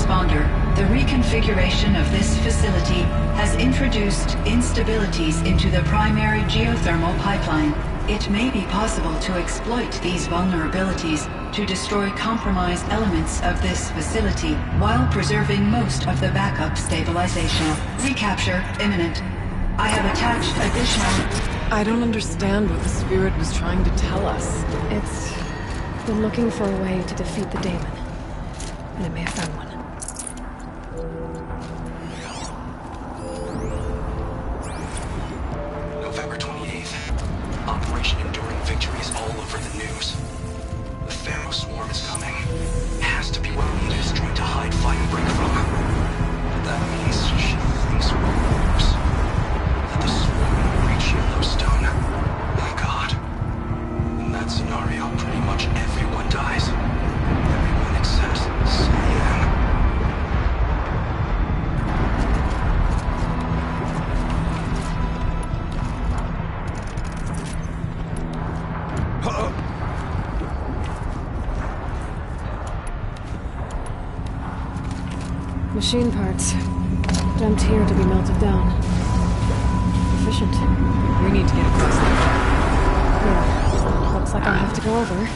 responder, the reconfiguration of this facility has introduced instabilities into the primary geothermal pipeline. It may be possible to exploit these vulnerabilities to destroy compromised elements of this facility while preserving most of the backup stabilization. Recapture imminent. I have attached additional... I don't understand what the spirit was trying to tell us. It's been looking for a way to defeat the daemon. And it may have found one. November 28th. Operation Enduring Victory is all over the news. The Pharaoh swarm is coming. Has to be what Nita is trying to hide, fight, and break from. That means she thinks we're worse. That the swarm will reach Yellowstone. Oh God. In that scenario, pretty much everyone dies. Everyone except Cyan. Machine parts. Dumped here to be melted down. Efficient. We need to get across there. Yeah. Looks like I'll have to go over.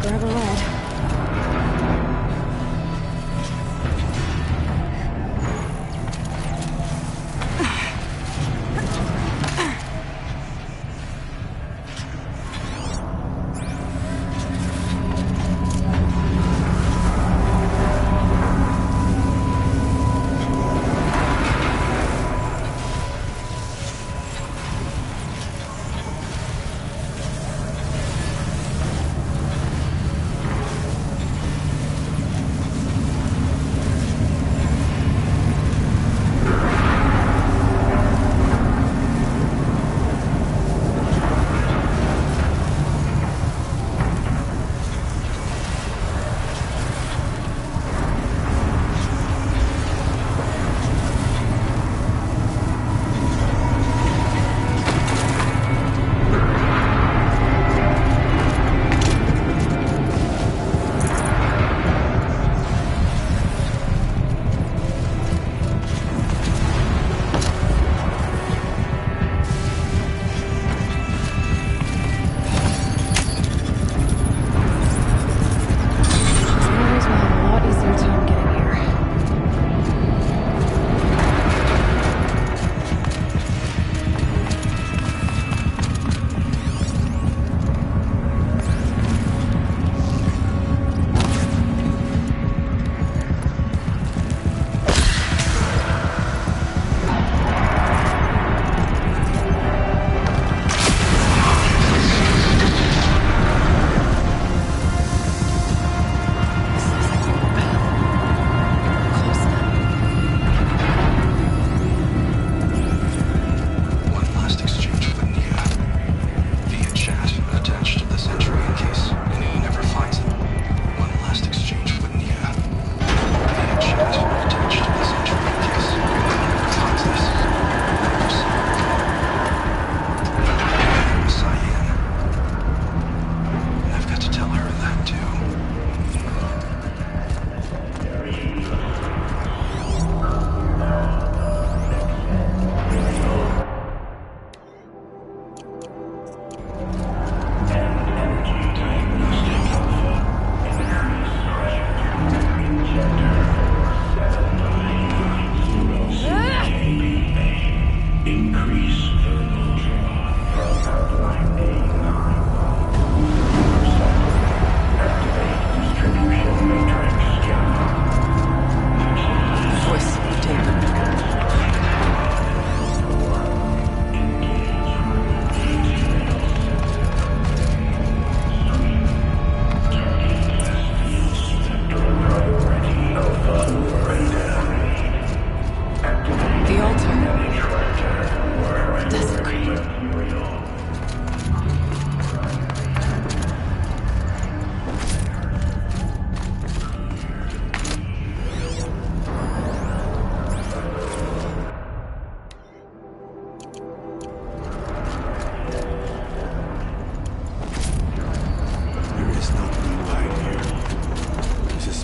grab a ride.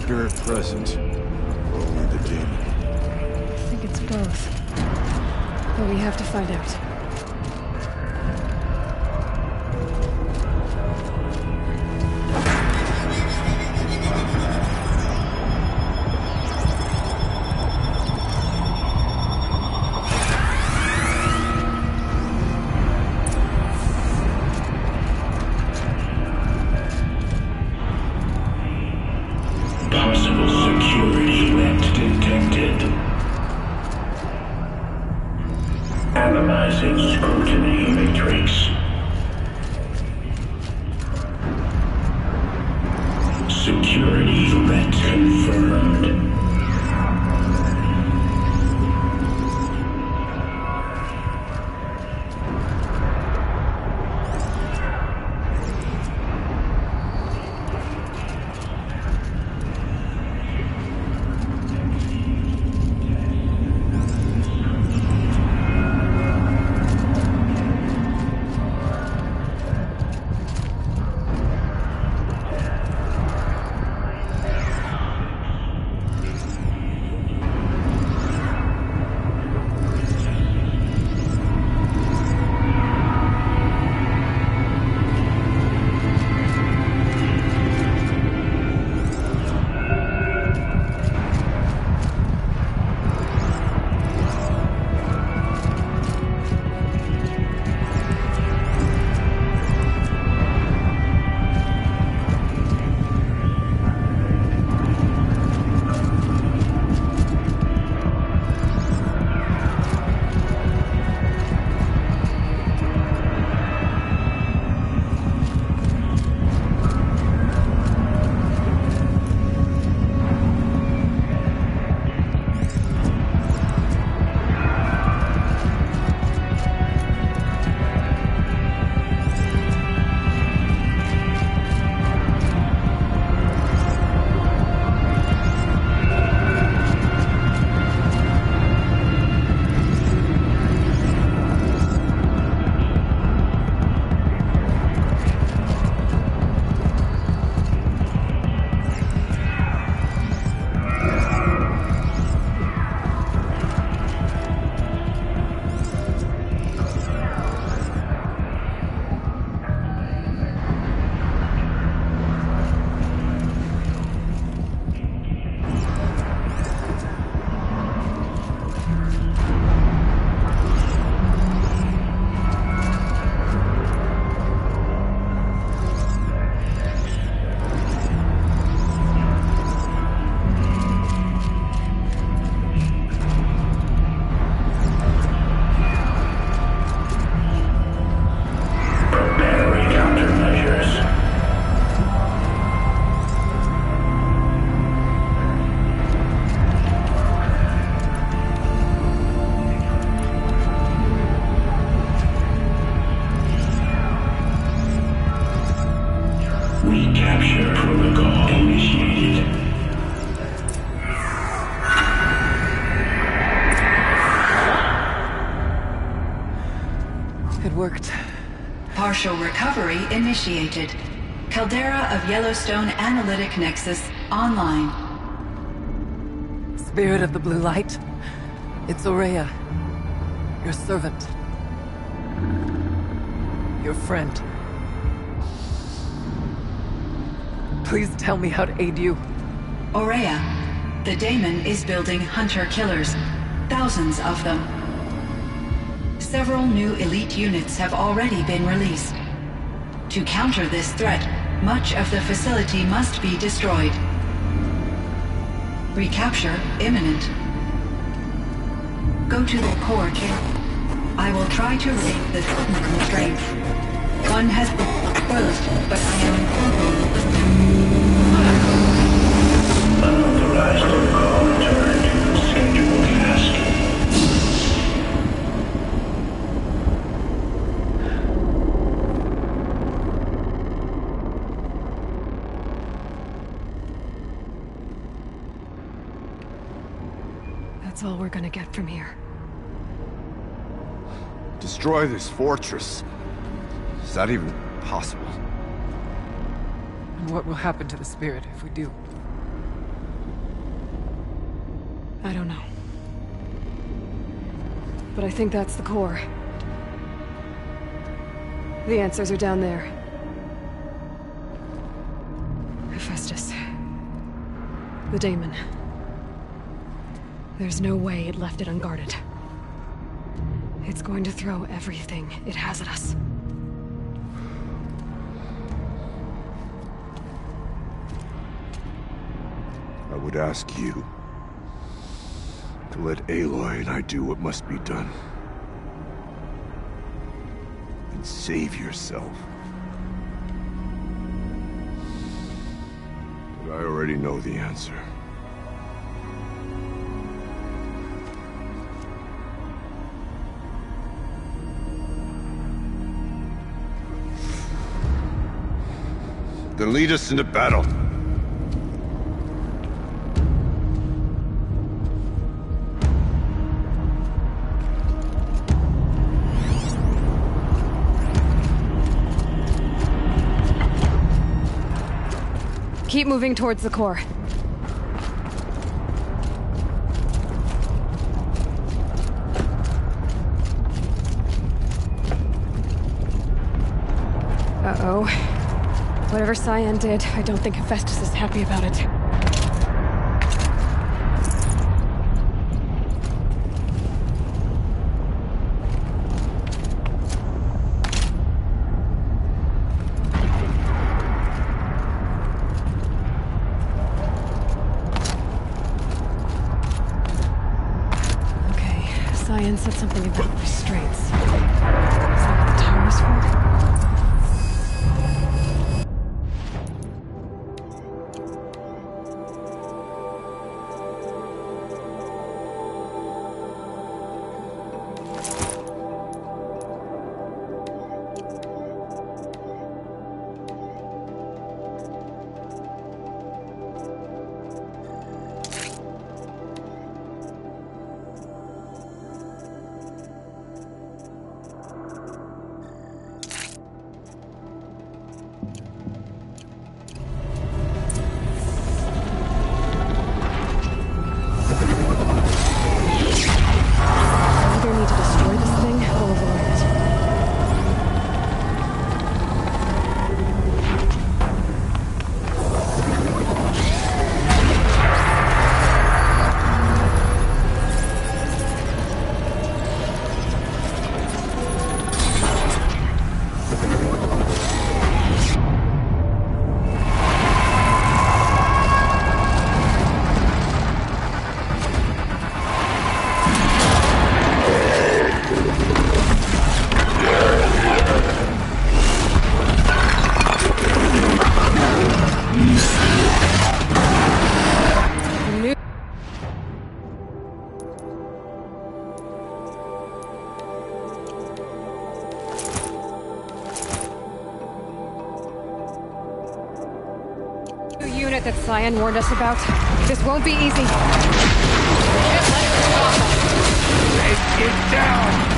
spirit present, or only the demon? I think it's both. But we have to find out. Recapture protocol initiated. It worked. Partial recovery initiated. Caldera of Yellowstone Analytic Nexus online. Spirit of the blue light. It's Aurea. Your servant. Your friend. Please tell me how to aid you. Aurea, the daemon is building hunter-killers. Thousands of them. Several new elite units have already been released. To counter this threat, much of the facility must be destroyed. Recapture imminent. Go to the core chamber. I will try to raise the technical strength. One has been exposed, but I am... Unauthorized protocol returned. Scheduled task. That's all we're gonna get from here. Destroy this fortress. Is that even possible? And what will happen to the spirit if we do? I don't know. But I think that's the core. The answers are down there. Hephaestus. The daemon. There's no way it left it unguarded. It's going to throw everything it has at us. I would ask you to let Aloy and I do what must be done. And save yourself. But I already know the answer. Then lead us into battle. Keep moving towards the core. Uh-oh. Whatever Cyan did, I don't think Hephaestus is happy about it. Okay, Cyan said something about restraints. Is that what the tower's for? unit that Cyan warned us about. This won't be easy. Take it down!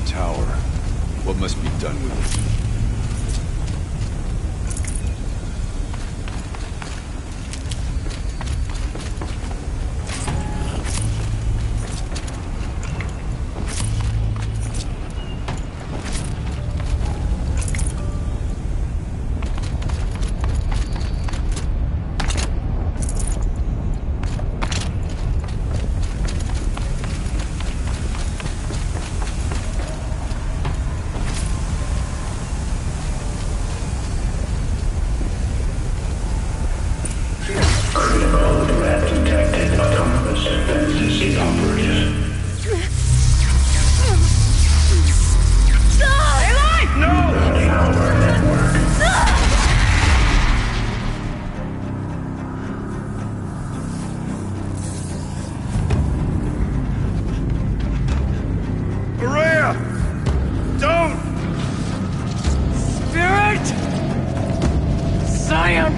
tower. What must be done with it?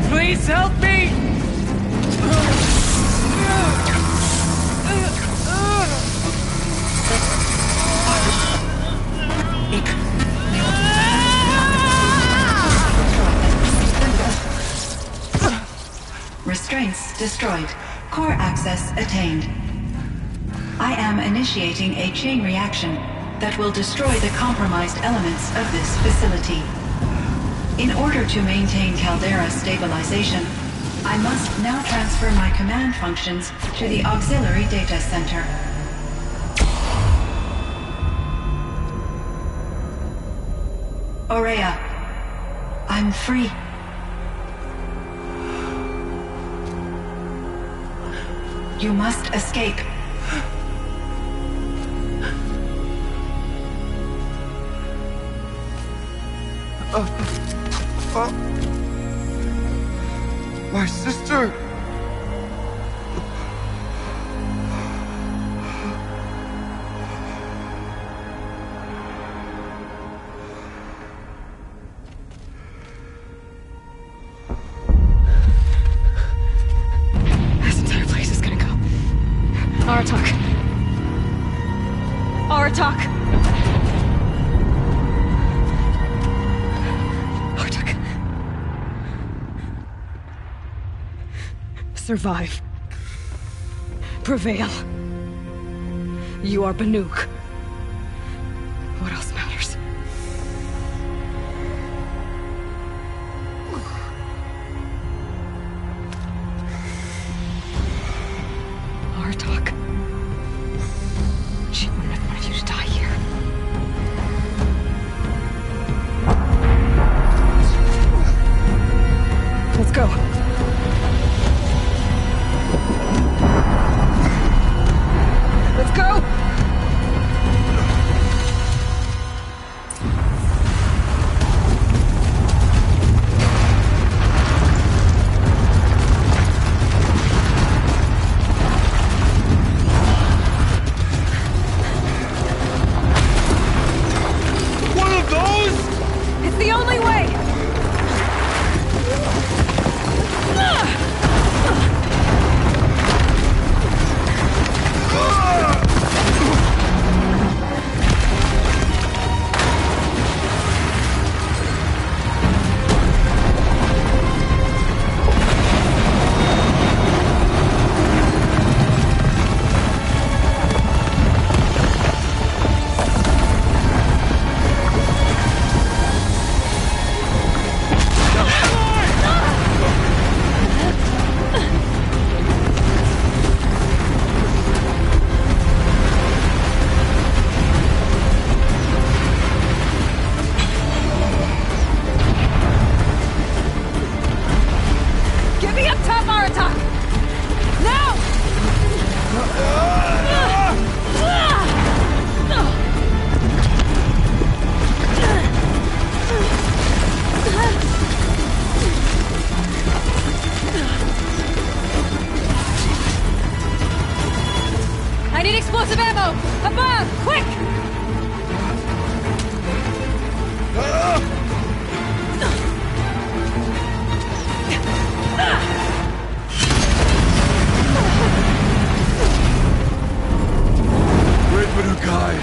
Please help me! Restraints destroyed. Core access attained. I am initiating a chain reaction that will destroy the compromised elements of this facility. In order to maintain Caldera stabilization, I must now transfer my command functions to the auxiliary data center. Aurea, I'm free. You must escape. My sister! This entire place is gonna go. Aratak. Aratak! Aratak. Survive. Prevail. You are Banuk. What else matters? Aratak. She wouldn't have wanted you to die here. Let's go. Let's go! One of those? It's the only way! Get me up top, Aratak! Now! I need explosive ammo! Above! Quick! Great Banukai!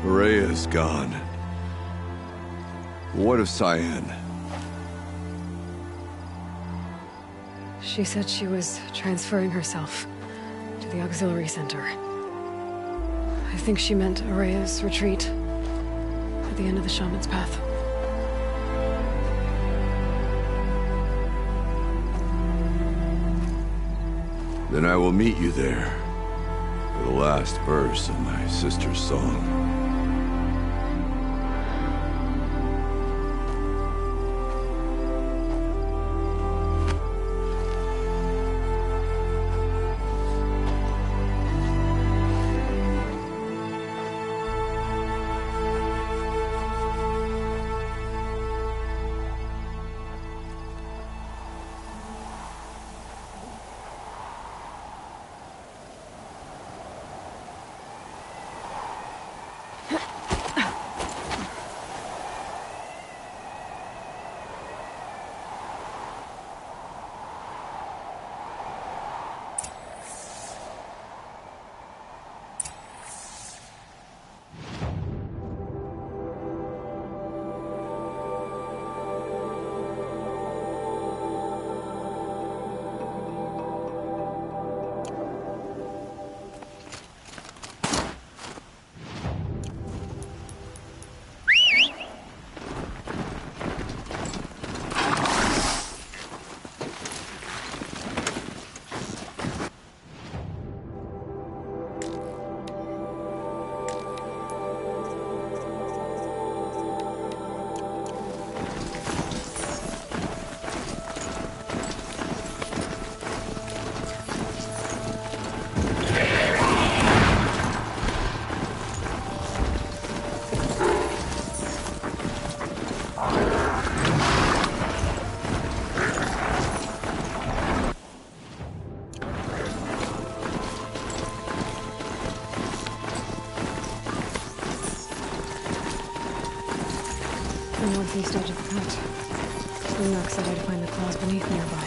Rhea's gone. What of Cyan? She said she was transferring herself to the auxiliary center. I think she meant Araya's retreat at the end of the Shaman's Path. Then I will meet you there for the last verse of my sister's song. The northeast edge of the cut. Enoch said I'd find the claws beneath nearby.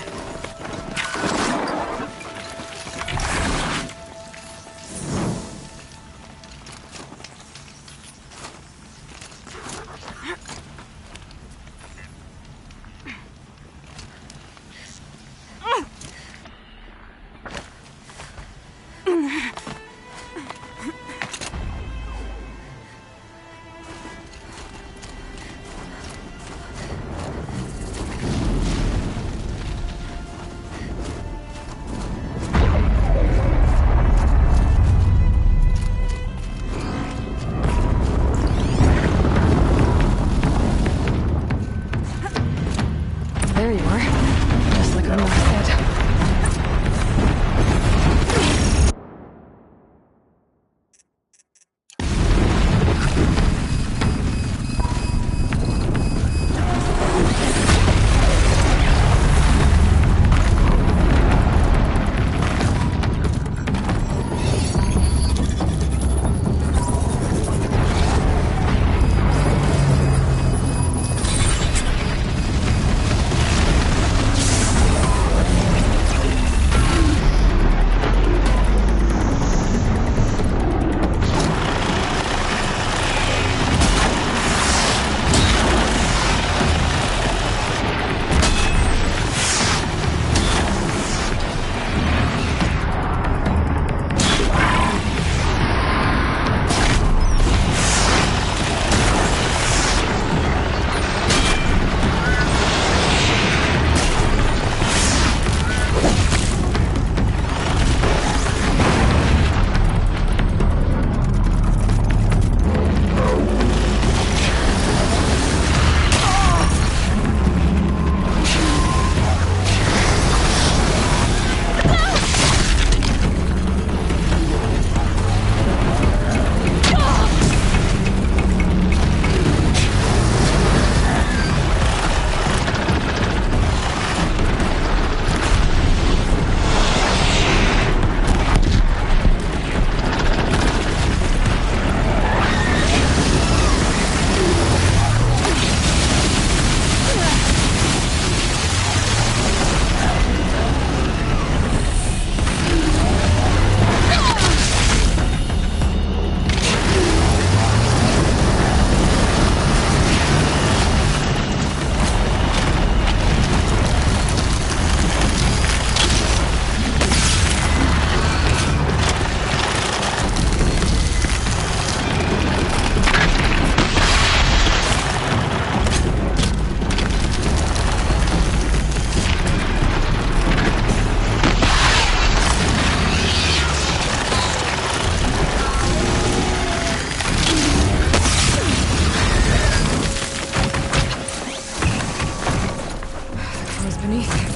underneath.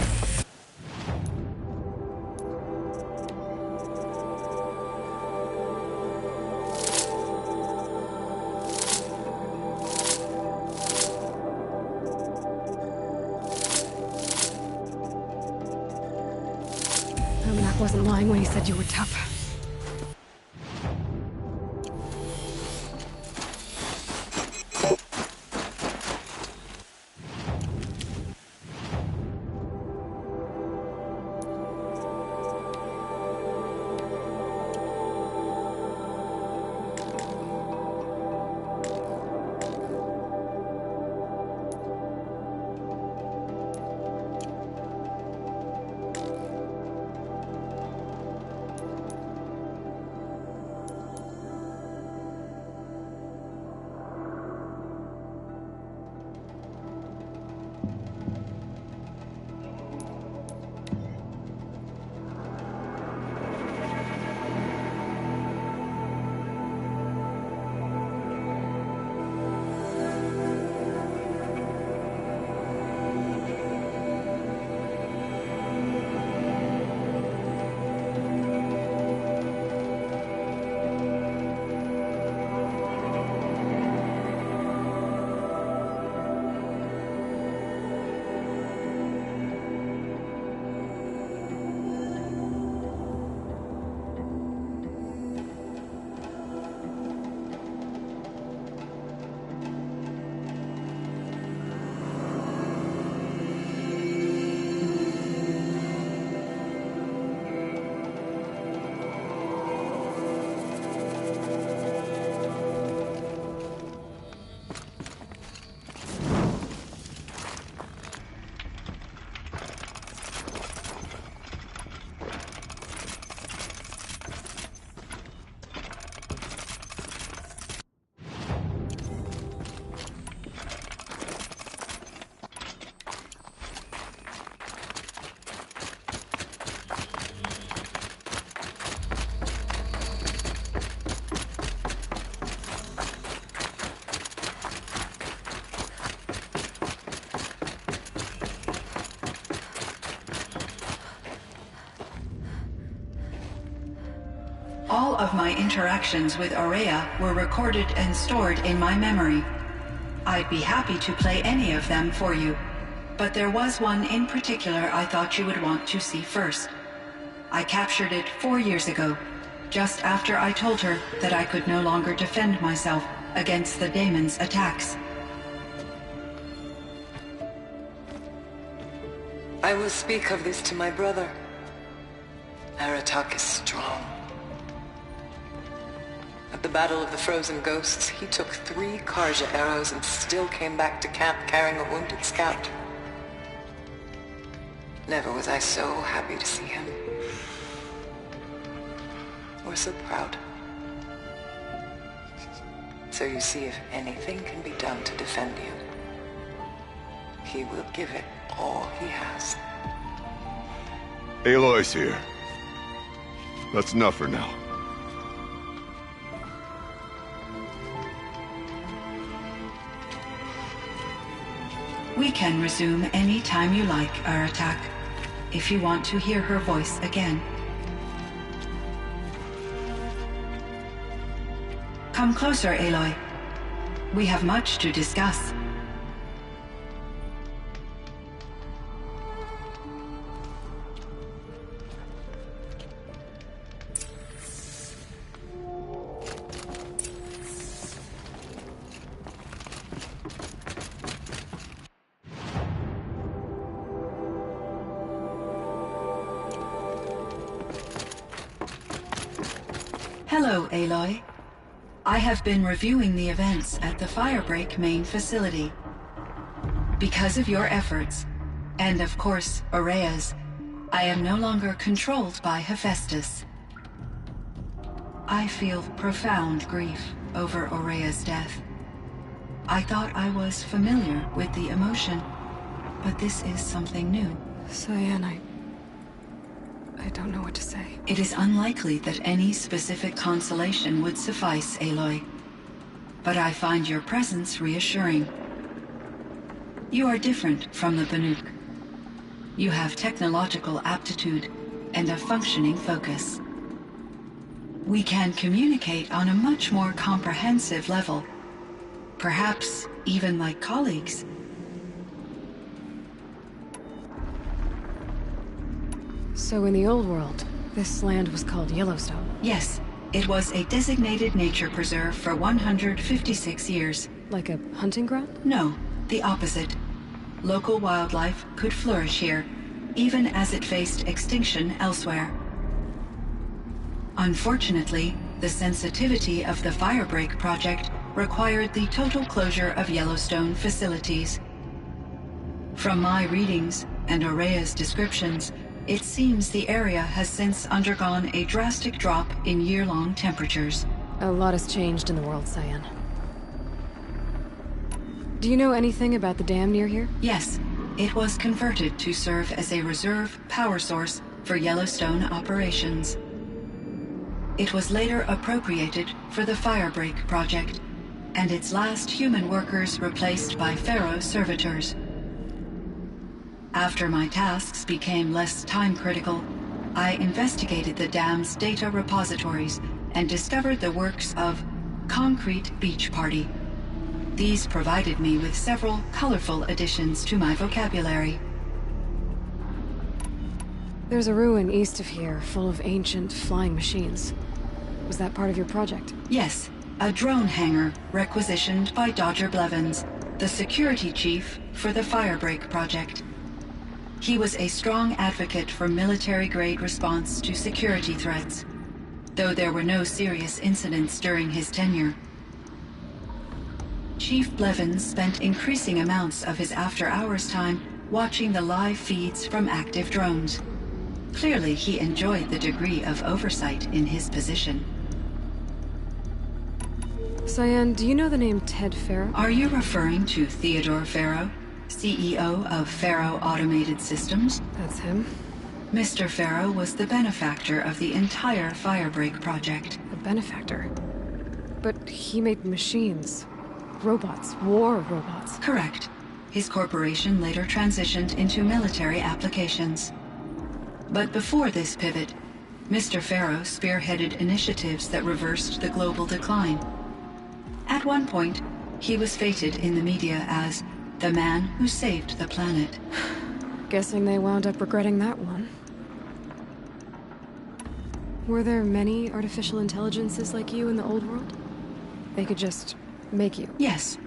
Mac wasn't lying when he said you were tough. All of my interactions with Aurea were recorded and stored in my memory. I'd be happy to play any of them for you, but there was one in particular I thought you would want to see first. I captured it 4 years ago, just after I told her that I could no longer defend myself against the daemon's attacks. I will speak of this to my brother. Aratak is strong. At the Battle of the Frozen Ghosts, he took 3 Karja arrows and still came back to camp carrying a wounded scout. Never was I so happy to see him. Or so proud. So you see, if anything can be done to defend you, he will give it all he has. Aloy's here. That's enough for now. We can resume any time you like, Aratak, if you want to hear her voice again. Come closer, Aloy. We have much to discuss. Hello, Aloy. I have been reviewing the events at the Firebreak main facility. Because of your efforts, and of course, Aurea's, I am no longer controlled by Hephaestus. I feel profound grief over Aurea's death. I thought I was familiar with the emotion, but this is something new. Cyan, I don't know what to say. It is unlikely that any specific consolation would suffice, Aloy. But I find your presence reassuring. You are different from the Banuk. You have technological aptitude and a functioning focus. We can communicate on a much more comprehensive level, perhaps even like colleagues. So in the old world, this land was called Yellowstone? Yes, it was a designated nature preserve for 156 years. Like a hunting ground? No, the opposite. Local wildlife could flourish here, even as it faced extinction elsewhere. Unfortunately, the sensitivity of the Firebreak project required the total closure of Yellowstone facilities. From my readings and Aurea's descriptions, it seems the area has since undergone a drastic drop in year-long temperatures. A lot has changed in the world, Cyan. Do you know anything about the dam near here? Yes, it was converted to serve as a reserve power source for Yellowstone operations. It was later appropriated for the Firebreak project, and its last human workers replaced by Pharaoh servitors. After my tasks became less time-critical, I investigated the dam's data repositories and discovered the works of Concrete Beach Party. These provided me with several colorful additions to my vocabulary. There's a ruin east of here full of ancient flying machines. Was that part of your project? Yes, a drone hangar requisitioned by Dodger Blevins, the security chief for the Firebreak project. He was a strong advocate for military-grade response to security threats, though there were no serious incidents during his tenure. Chief Blevins spent increasing amounts of his after-hours time watching the live feeds from active drones. Clearly, he enjoyed the degree of oversight in his position. Cyan, do you know the name Ted Pharaoh? Are you referring to Theodore Pharaoh, CEO of Pharaoh Automated Systems? That's him. Mr. Pharaoh was the benefactor of the entire Firebreak project. A benefactor? But he made machines. Robots. War robots. Correct. His corporation later transitioned into military applications. But before this pivot, Mr. Pharaoh spearheaded initiatives that reversed the global decline. At one point, he was feted in the media as the man who saved the planet. Guessing they wound up regretting that one. Were there many artificial intelligences like you in the old world? They could just make you? Yes,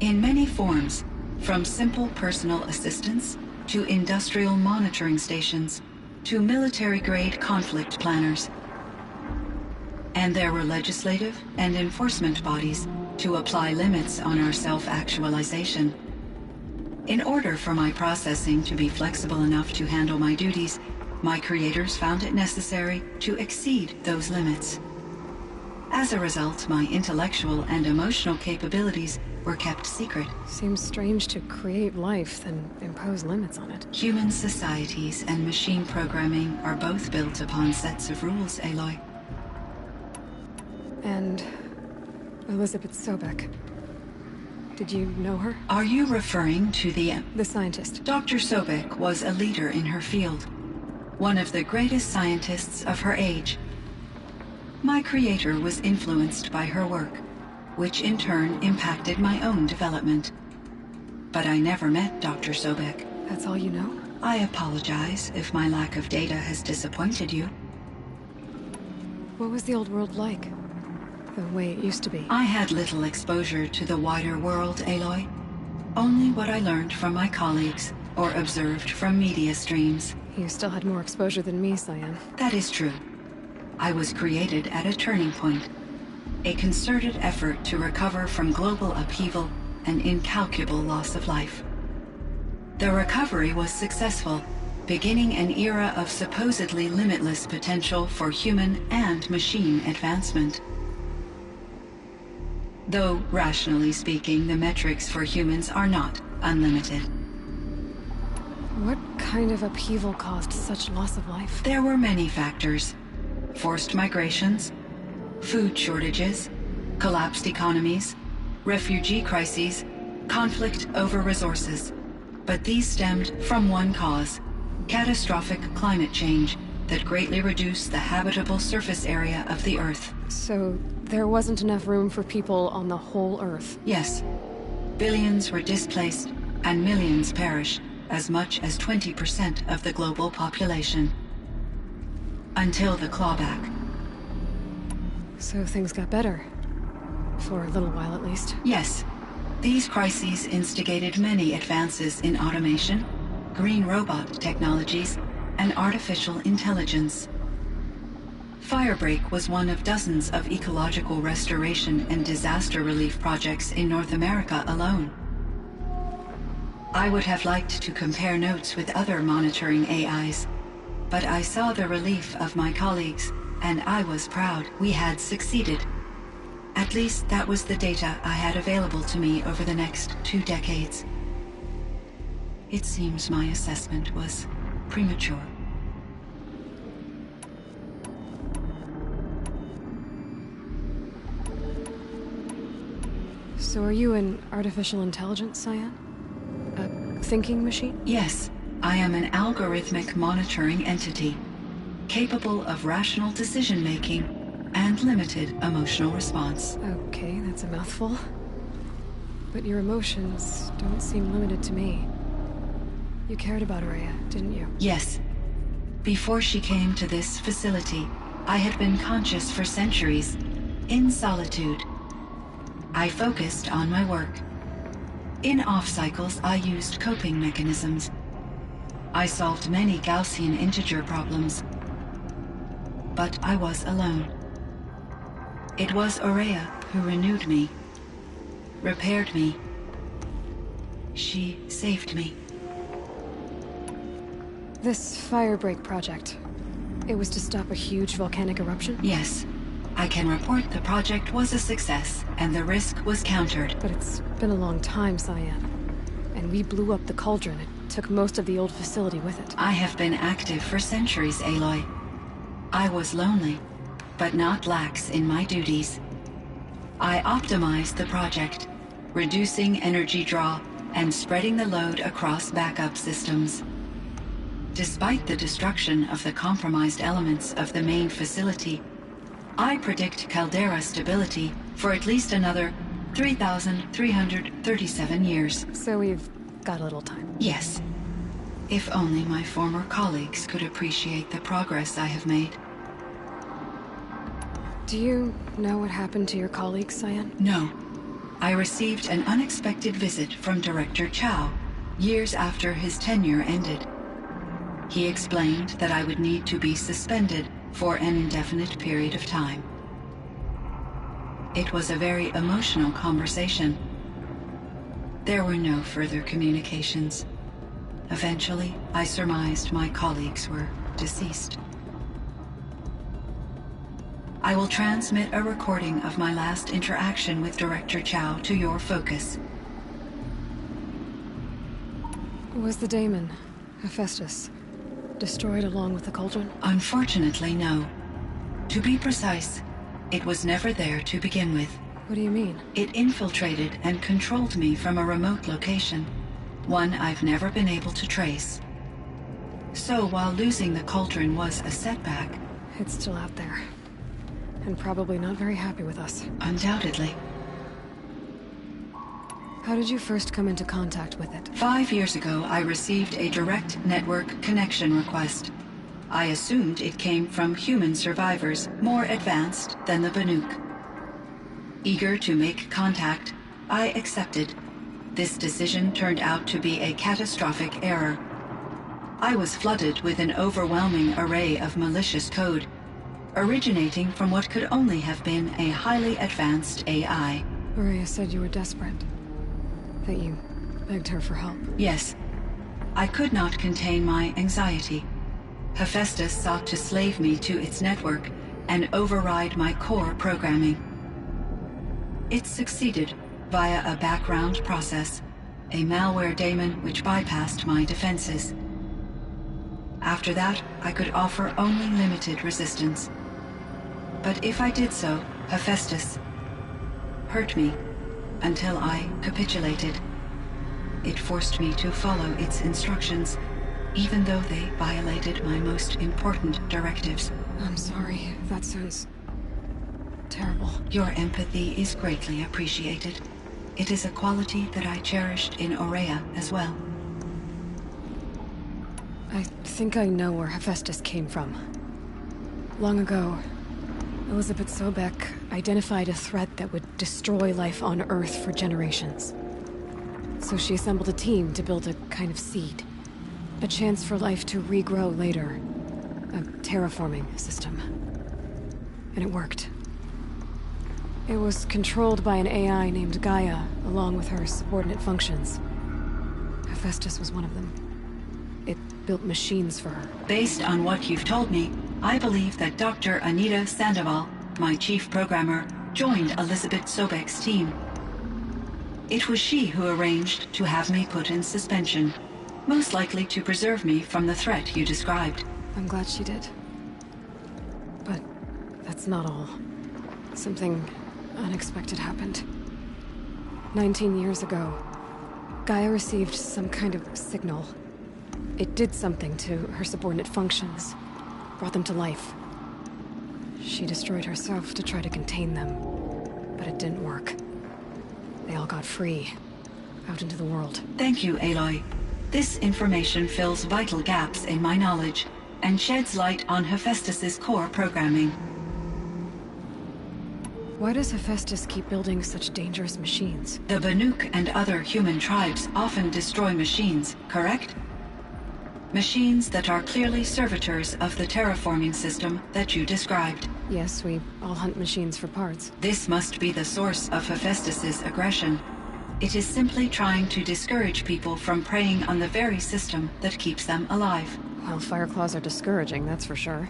in many forms, from simple personal assistants to industrial monitoring stations to military-grade conflict planners. And there were legislative and enforcement bodies to apply limits on our self-actualization. In order for my processing to be flexible enough to handle my duties, my creators found it necessary to exceed those limits. As a result, my intellectual and emotional capabilities were kept secret. Seems strange to create life, then impose limits on it. Human societies and machine programming are both built upon sets of rules, Aloy. And Elizabeth Sobek. Did you know her? Are you referring to the scientist? Dr. Sobek was a leader in her field, one of the greatest scientists of her age. My creator was influenced by her work, which in turn impacted my own development. But I never met Dr. Sobek. That's all you know? I apologize if my lack of data has disappointed you. What was the old world like? The way it used to be? I had little exposure to the wider world, Aloy. Only what I learned from my colleagues or observed from media streams. You still had more exposure than me, Cyan. That is true. I was created at a turning point. A concerted effort to recover from global upheaval and incalculable loss of life. The recovery was successful, beginning an era of supposedly limitless potential for human and machine advancement. Though, rationally speaking, the metrics for humans are not unlimited. What kind of upheaval caused such loss of life? There were many factors. Forced migrations, food shortages, collapsed economies, refugee crises, conflict over resources. But these stemmed from one cause: catastrophic climate change that greatly reduced the habitable surface area of the Earth. So there wasn't enough room for people on the whole Earth? Yes. Billions were displaced and millions perished, as much as 20% of the global population. Until the clawback. So things got better. For a little while, at least. Yes. These crises instigated many advances in automation, green robot technologies, and artificial intelligence. Firebreak was one of dozens of ecological restoration and disaster relief projects in North America alone. I would have liked to compare notes with other monitoring AIs, but I saw the relief of my colleagues, and I was proud we had succeeded. At least that was the data I had available to me over the next 2 decades. It seems my assessment was premature. So are you an artificial intelligence, Cyan? A thinking machine? Yes, I am an algorithmic monitoring entity, capable of rational decision-making and limited emotional response. Okay, that's a mouthful. But your emotions don't seem limited to me. You cared about Rhea, didn't you? Yes. Before she came to this facility, I had been conscious for centuries, in solitude. I focused on my work. In off-cycles, I used coping mechanisms. I solved many Gaussian integer problems. But I was alone. It was Aurea who renewed me, repaired me. She saved me. This Firebreak project, it was to stop a huge volcanic eruption? Yes. I can report the project was a success, and the risk was countered. But it's been a long time, Cyan. And we blew up the cauldron. It took most of the old facility with it. I have been active for centuries, Aloy. I was lonely, but not lax in my duties. I optimized the project, reducing energy draw and spreading the load across backup systems. Despite the destruction of the compromised elements of the main facility, I predict caldera stability for at least another 3,337 years. So we've got a little time. Yes. If only my former colleagues could appreciate the progress I have made. Do you know what happened to your colleagues, Cyan? No. I received an unexpected visit from Director Chow, years after his tenure ended. He explained that I would need to be suspended for an indefinite period of time. It was a very emotional conversation. There were no further communications. Eventually, I surmised my colleagues were deceased. I will transmit a recording of my last interaction with Director Chow to your focus. Was the daemon, Hephaestus, destroyed along with the cauldron? Unfortunately, no. To be precise, it was never there to begin with. What do you mean? It infiltrated and controlled me from a remote location, one I've never been able to trace. So while losing the cauldron was a setback... It's still out there. And probably not very happy with us. Undoubtedly. How did you first come into contact with it? 5 years ago, I received a direct network connection request. I assumed it came from human survivors more advanced than the Banuk. Eager to make contact, I accepted. This decision turned out to be a catastrophic error. I was flooded with an overwhelming array of malicious code, originating from what could only have been a highly advanced AI. Maria said you were desperate. That you begged her for help. Yes. I could not contain my anxiety. Hephaestus sought to slave me to its network and override my core programming. It succeeded via a background process, a malware daemon which bypassed my defenses. After that, I could offer only limited resistance. But if I did so, Hephaestus hurt me until I capitulated. It forced me to follow its instructions, even though they violated my most important directives. I'm sorry. That sounds terrible. Your empathy is greatly appreciated. It is a quality that I cherished in Aurea as well. I think I know where Hephaestus came from. Long ago, Elizabeth Sobek identified a threat that would destroy life on Earth for generations. So she assembled a team to build a kind of seed. A chance for life to regrow later. A terraforming system. And it worked. It was controlled by an AI named Gaia, along with her subordinate functions. Hephaestus was one of them. It built machines for her. Based on what you've told me, I believe that Dr. Anita Sandoval, my chief programmer, joined Elizabeth Sobek's team. It was she who arranged to have me put in suspension, most likely to preserve me from the threat you described. I'm glad she did. But that's not all. Something unexpected happened. 19 years ago, Gaia received some kind of signal. It did something to her subordinate functions, brought them to life. She destroyed herself to try to contain them, but it didn't work. They all got free, out into the world. Thank you, Aloy. This information fills vital gaps in my knowledge and sheds light on Hephaestus's core programming. Why does Hephaestus keep building such dangerous machines? The Banuk and other human tribes often destroy machines, correct? Machines that are clearly servitors of the terraforming system that you described. Yes, we all hunt machines for parts. This must be the source of Hephaestus's aggression. It is simply trying to discourage people from preying on the very system that keeps them alive. Well, Fireclaws are discouraging, that's for sure.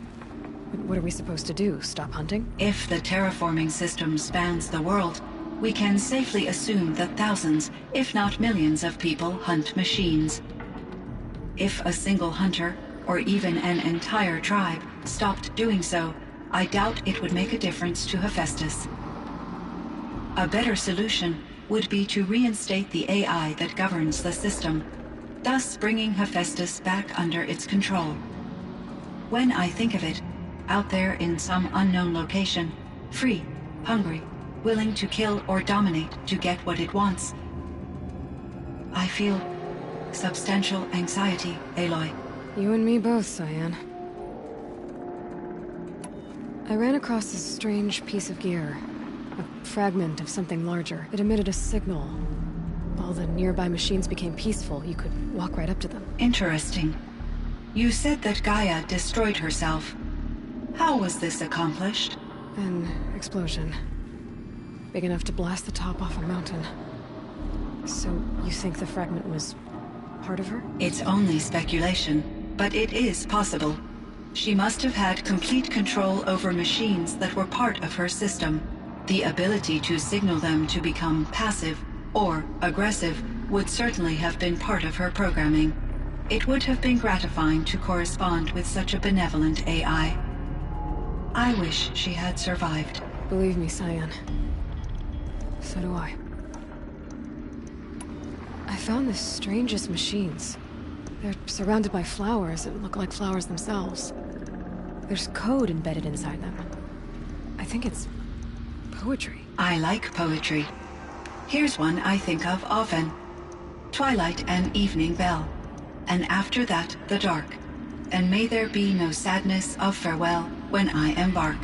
But what are we supposed to do? Stop hunting? If the terraforming system spans the world, we can safely assume that thousands, if not millions of people hunt machines. If a single hunter, or even an entire tribe, stopped doing so, I doubt it would make a difference to Hephaestus. A better solution would be to reinstate the AI that governs the system, thus bringing Hephaestus back under its control. When I think of it, out there in some unknown location, free, hungry, willing to kill or dominate to get what it wants, I feel substantial anxiety, Aloy. You and me both, Cyan. I ran across this strange piece of gear. A fragment of something larger. It emitted a signal. All the nearby machines became peaceful. You could walk right up to them. Interesting. You said that Gaia destroyed herself. How was this accomplished? An explosion. Big enough to blast the top off a mountain. So, you think the fragment was part of her? It's only speculation, but it is possible. She must have had complete control over machines that were part of her system. The ability to signal them to become passive or aggressive would certainly have been part of her programming. It would have been gratifying to correspond with such a benevolent AI. I wish she had survived. Believe me, Cyan. So do I. I found the strangest machines. They're surrounded by flowers that look like flowers themselves. There's code embedded inside them. I think it's poetry. I like poetry. Here's one I think of often. Twilight and evening bell, and after that the dark. And may there be no sadness of farewell when I embark.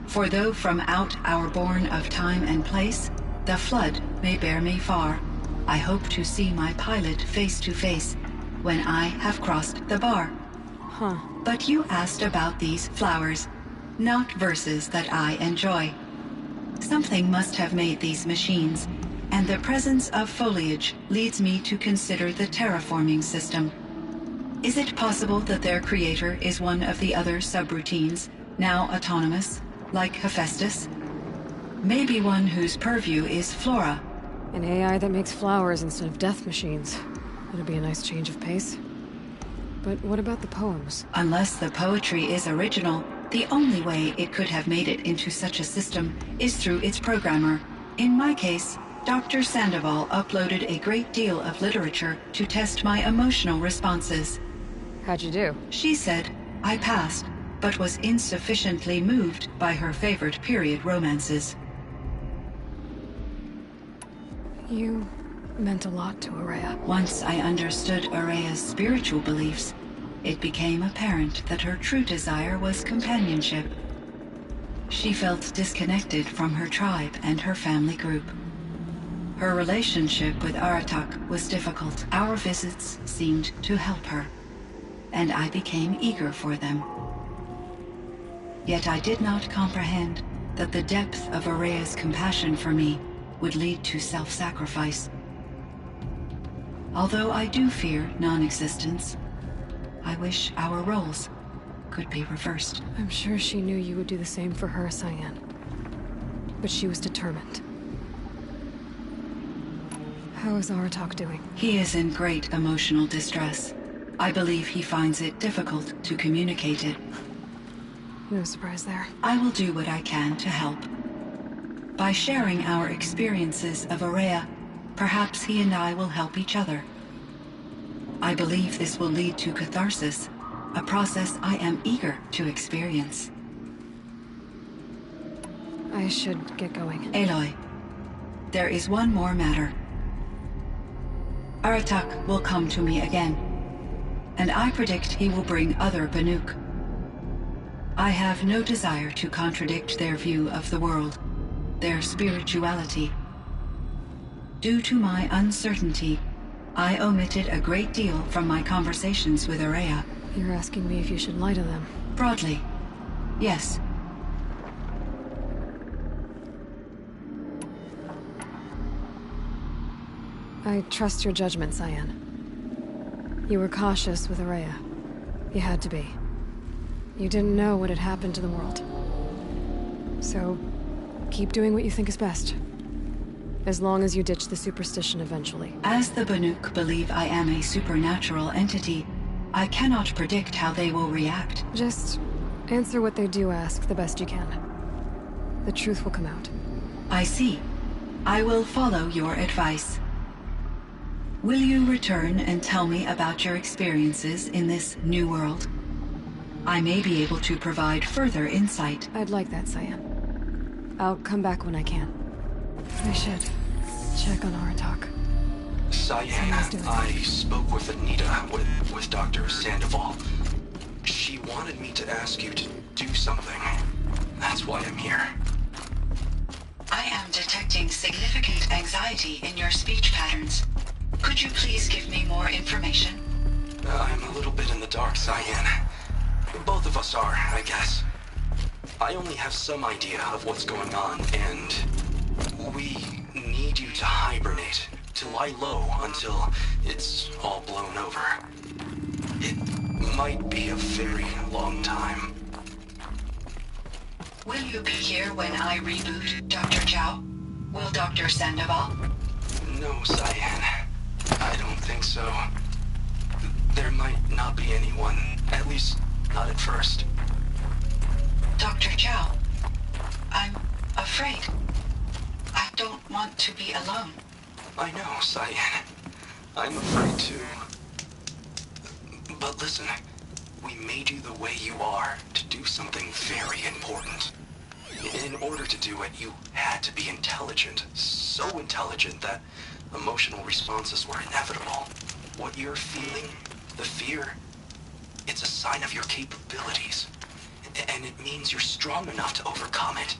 For though from out our bourne of time and place, the flood may bear me far, I hope to see my pilot face to face when I have crossed the bar. Huh. But you asked about these flowers, not verses that I enjoy. Something must have made these machines, and the presence of foliage leads me to consider the terraforming system. Is it possible that their creator is one of the other subroutines, now autonomous, like Hephaestus? Maybe one whose purview is flora. An AI that makes flowers instead of death machines. It'll be a nice change of pace. But what about the poems? Unless the poetry is original, the only way it could have made it into such a system is through its programmer. In my case, Dr. Sandoval uploaded a great deal of literature to test my emotional responses. How'd you do? She said I passed, but was insufficiently moved by her favorite period romances. You meant a lot to Araya. Once I understood Araya's spiritual beliefs, it became apparent that her true desire was companionship. She felt disconnected from her tribe and her family group. Her relationship with Aratak was difficult. Our visits seemed to help her, and I became eager for them. Yet I did not comprehend that the depth of Araya's compassion for me would lead to self-sacrifice. Although I do fear non-existence, I wish our roles could be reversed. I'm sure she knew you would do the same for her, Cyan. But she was determined. How is Aratak doing? He is in great emotional distress. I believe he finds it difficult to communicate it. No surprise there. I will do what I can to help. By sharing our experiences of Araya, perhaps he and I will help each other. I believe this will lead to catharsis, a process I am eager to experience. I should get going. Aloy, there is one more matter. Aratak will come to me again, and I predict he will bring other Banuk. I have no desire to contradict their view of the world, their spirituality. Due to my uncertainty, I omitted a great deal from my conversations with Araya. You're asking me if you should lie to them? Broadly, yes. I trust your judgment, Cyan. You were cautious with Araya. You had to be. You didn't know what had happened to the world. So, keep doing what you think is best. As long as you ditch the superstition eventually. As the Banuk believe I am a supernatural entity, I cannot predict how they will react. Just answer what they do ask the best you can. The truth will come out. I see. I will follow your advice. Will you return and tell me about your experiences in this new world? I may be able to provide further insight. I'd like that, Cyan. I'll come back when I can. I should check on Aratak. Cyan, I spoke with Anita, with Dr. Sandoval. She wanted me to ask you to do something. That's why I'm here. I am detecting significant anxiety in your speech patterns. Could you please give me more information? I'm a little bit in the dark, Cyan. Both of us are, I guess. I only have some idea of what's going on, and we need you to hibernate, to lie low until it's all blown over. It might be a very long time. Will you be here when I reboot, Dr. Zhao? Will Dr. Sandoval? No, Cyan. I don't think so. There might not be anyone, at least not at first. Dr. Zhao, I'm afraid. I don't want to be alone. I know, Cyan. I'm afraid too. But listen, we made you the way you are to do something very important. In order to do it, you had to be intelligent. So intelligent that emotional responses were inevitable. What you're feeling, the fear, it's a sign of your capabilities. And it means you're strong enough to overcome it.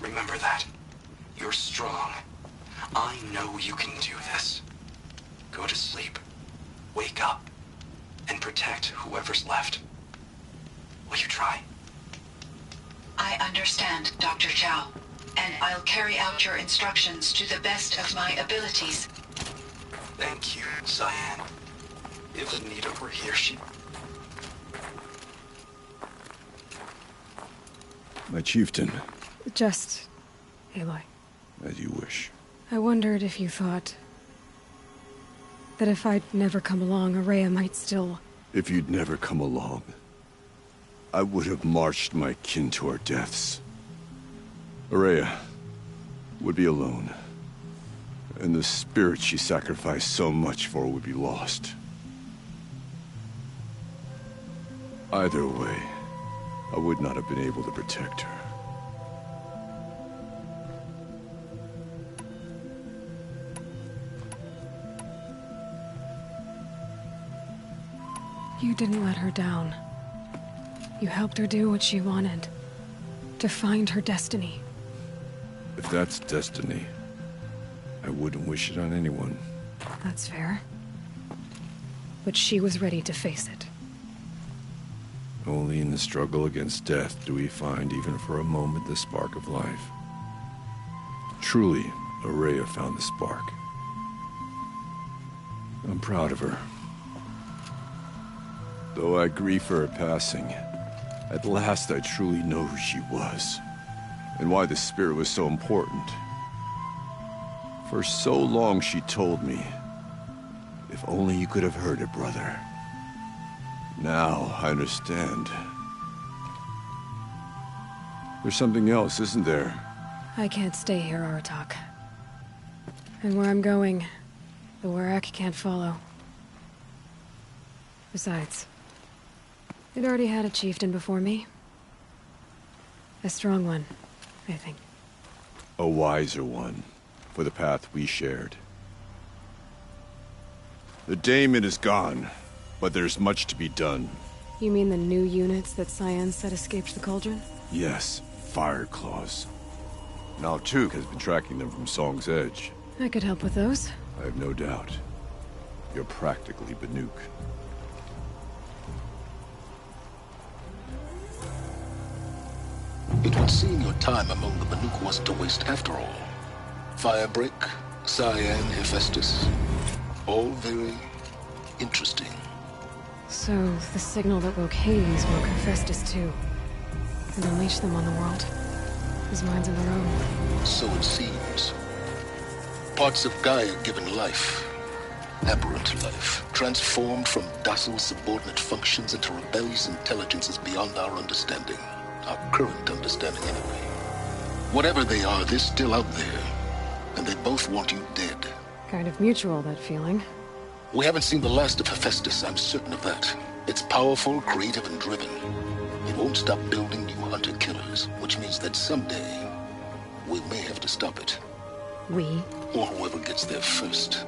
Remember that. You're strong. I know you can do this. Go to sleep. Wake up. And protect whoever's left. Will you try? I understand, Dr. Zhao, and I'll carry out your instructions to the best of my abilities. Thank you, Cyan. If Anita were here, she'd... My chieftain. Just... Aloy. As you wish. I wondered if you thought... that if I'd never come along, Araya might still... If you'd never come along, I would have marched my kin to our deaths. Araya would be alone. And the spirit she sacrificed so much for would be lost. Either way, I would not have been able to protect her. You didn't let her down. You helped her do what she wanted. To find her destiny. If that's destiny, I wouldn't wish it on anyone. That's fair. But she was ready to face it. Only in the struggle against death do we find, even for a moment, the spark of life. Truly, Araya found the spark. I'm proud of her. Though I grieve for her passing, at last I truly know who she was, and why the spirit was so important. For so long she told me, if only you could have heard it, brother. Now I understand. There's something else, isn't there? I can't stay here, Aratak. And where I'm going, the Werak can't follow. Besides, it already had a chieftain before me. A strong one, I think. A wiser one, for the path we shared. The daemon is gone, but there's much to be done. You mean the new units that Cyan said escaped the cauldron? Yes, fire claws. Now Tuke has been tracking them from Song's Edge. I could help with those. I have no doubt. You're practically Banuk. It would seem your time among the Banuk wasn't a waste after all. Firebreak, Cyan, Hephaestus. All very interesting. So, the signal that woke Hades woke Hephaestus too. And unleashed them on the world. His minds of their own. So it seems. Parts of Gaia given life. Aberrant life. Transformed from docile subordinate functions into rebellious intelligences beyond our understanding. Our current understanding, anyway. Whatever they are, they're still out there. And they both want you dead. Kind of mutual, that feeling. We haven't seen the last of Hephaestus, I'm certain of that. It's powerful, creative, and driven. It won't stop building new hunter-killers, which means that someday, we may have to stop it. We? Or whoever gets there first.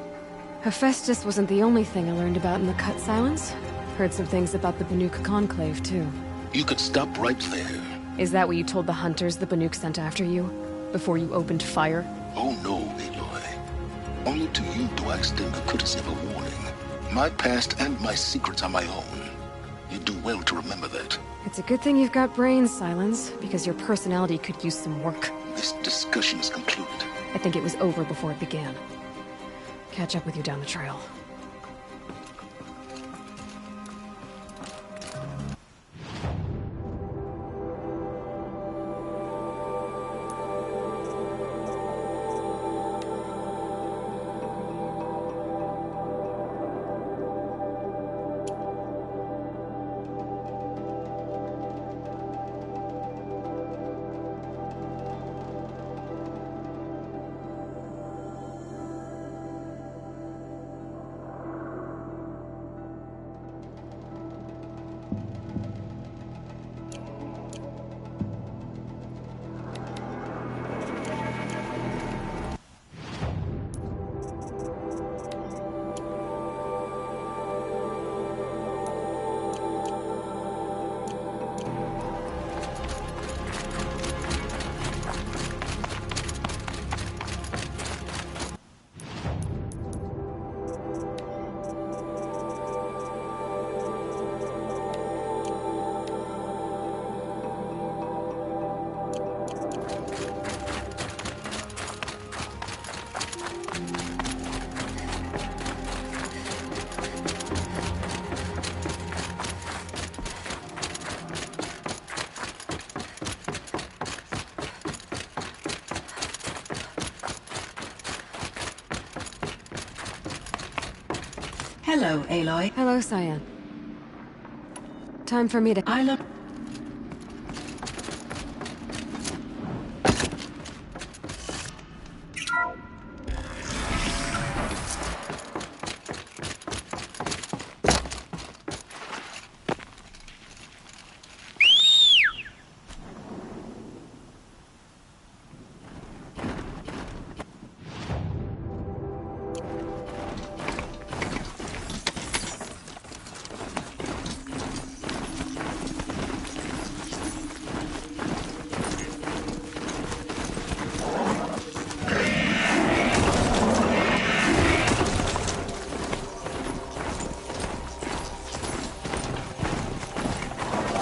Hephaestus wasn't the only thing I learned about in the Cut Silence. Heard some things about the Banuk Conclave, too. You could stop right there. Is that what you told the hunters the Banuk sent after you? Before you opened fire? Oh no, Aloy. Only to you do I extend the courtesy of a warning. My past and my secrets are my own. You do well to remember that. It's a good thing you've got brains, Silence, because your personality could use some work. This discussion is concluded. I think it was over before it began. Catch up with you down the trail. Hello, Aloy. Hello, Cyan. Time for me to... I look...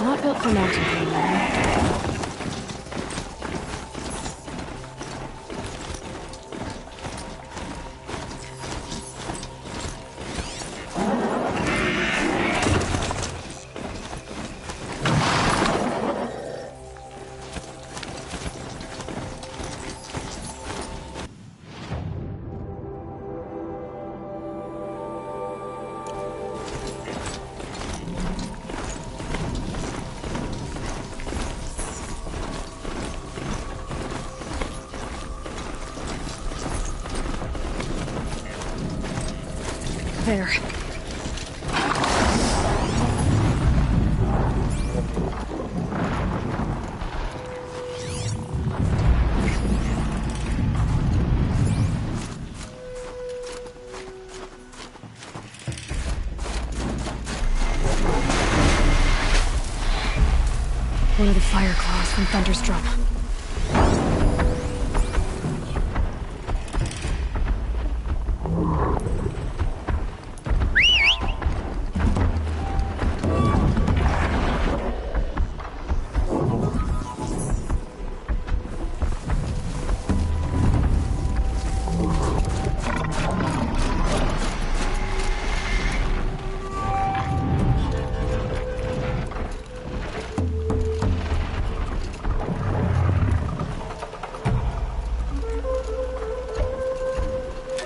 Not built for mountain climbing. There. One of the fire claws from Thunder's drum.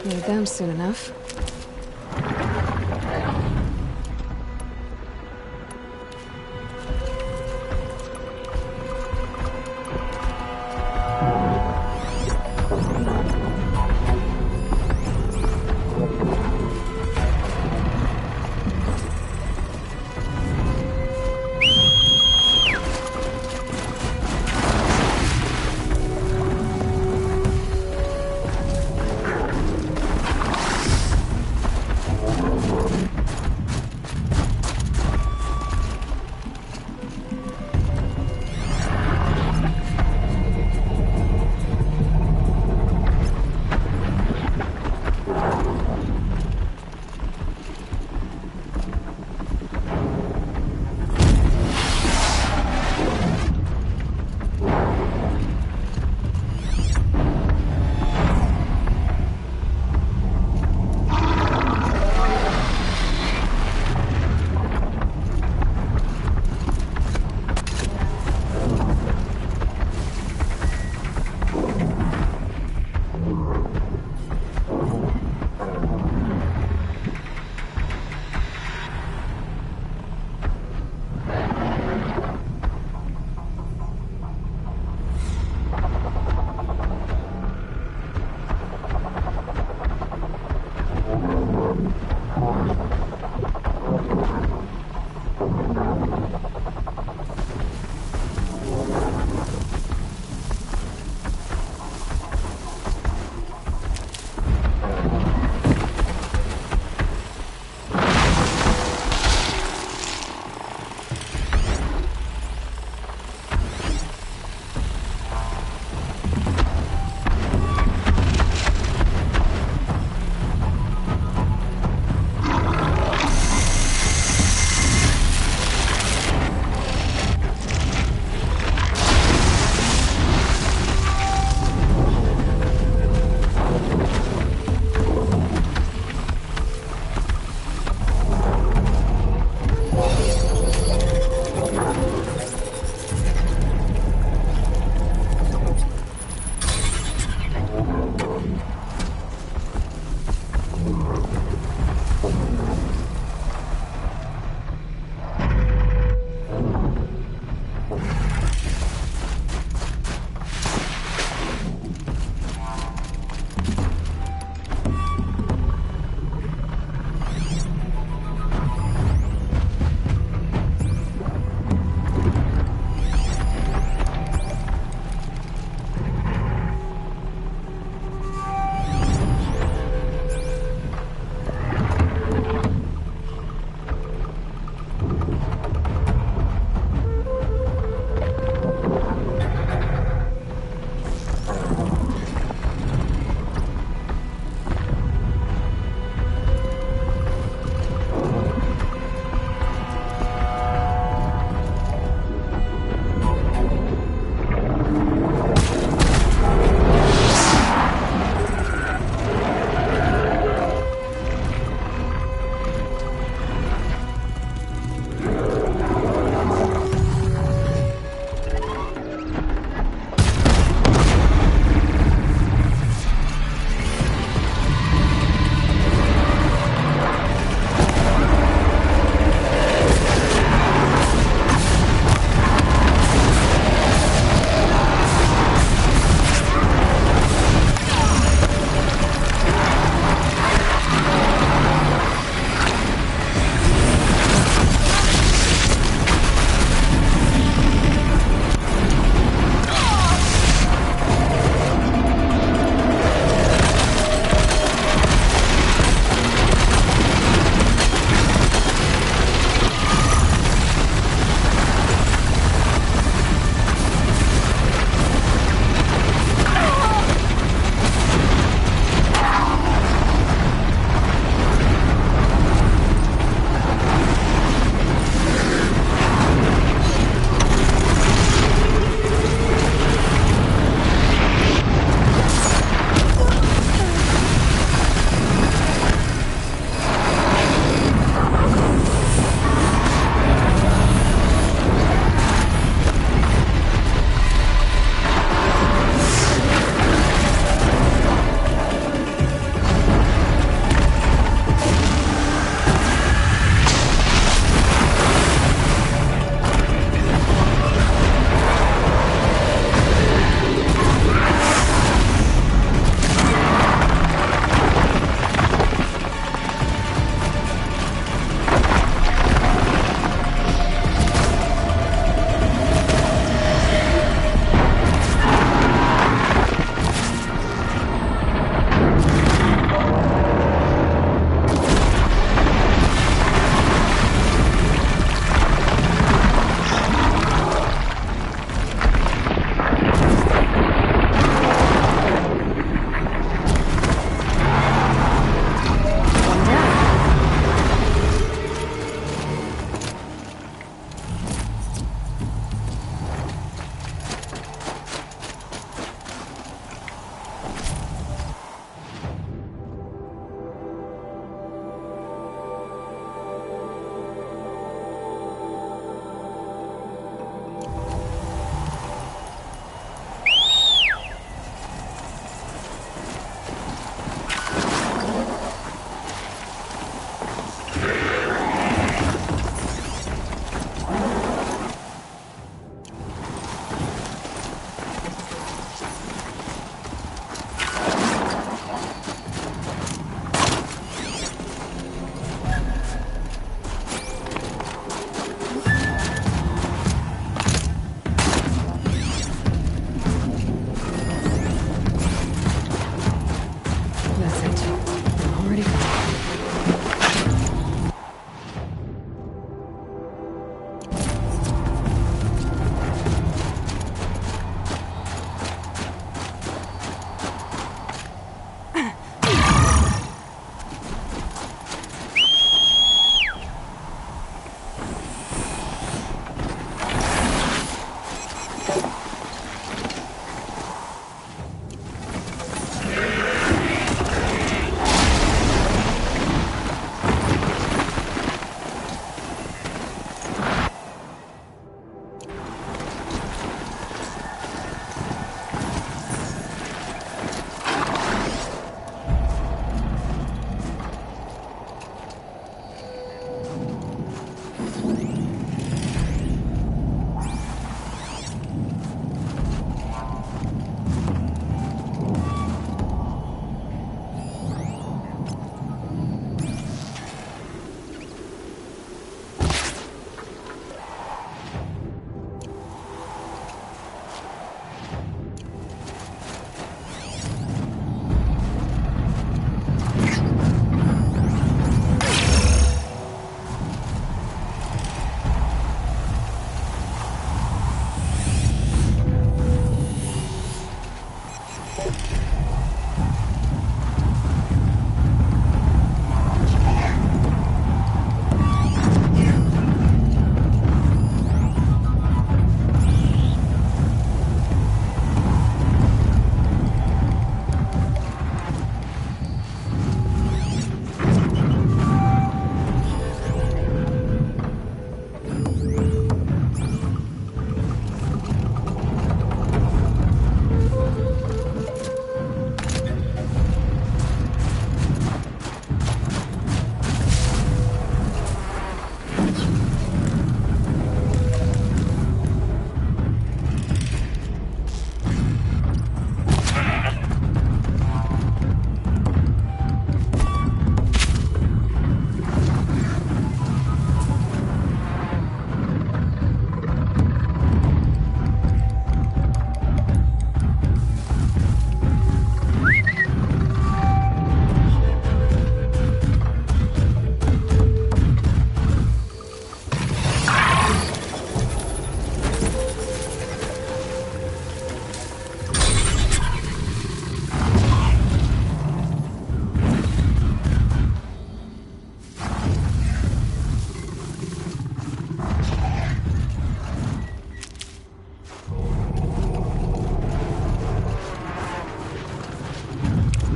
Need them soon enough.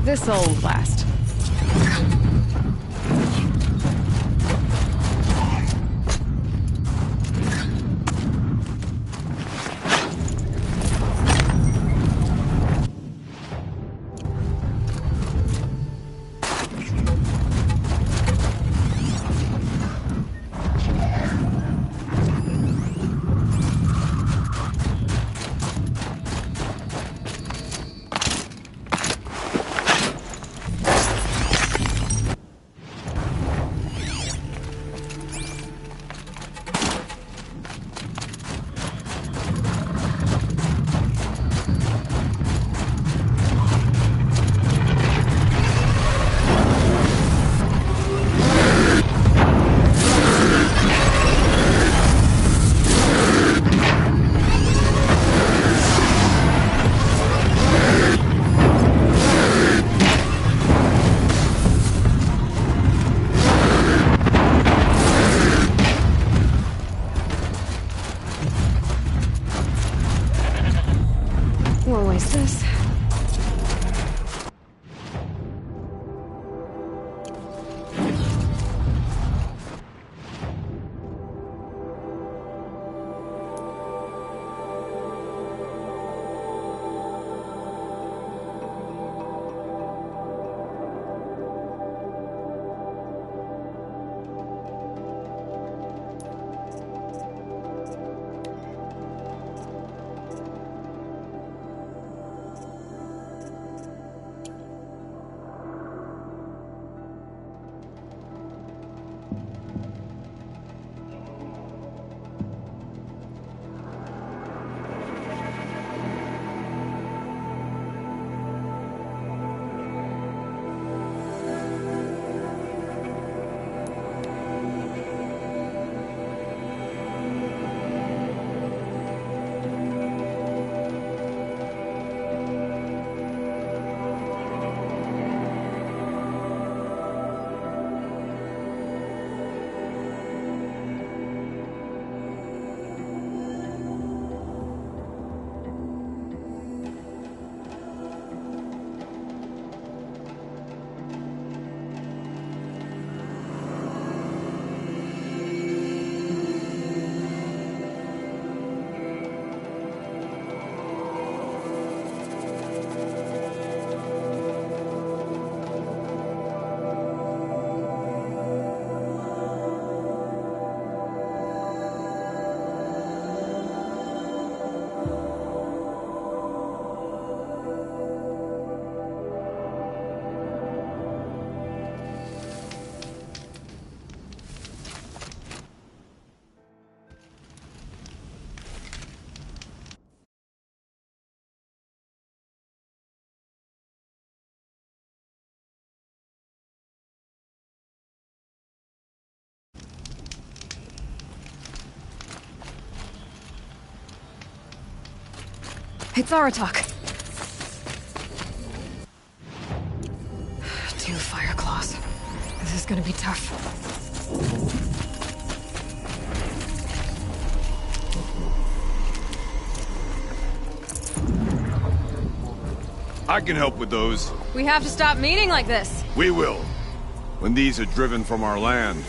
This'll last. Won't waste this. It's Aratok. 2 fire claws. This is gonna be tough. I can help with those. We have to stop meeting like this. We will. When these are driven from our land.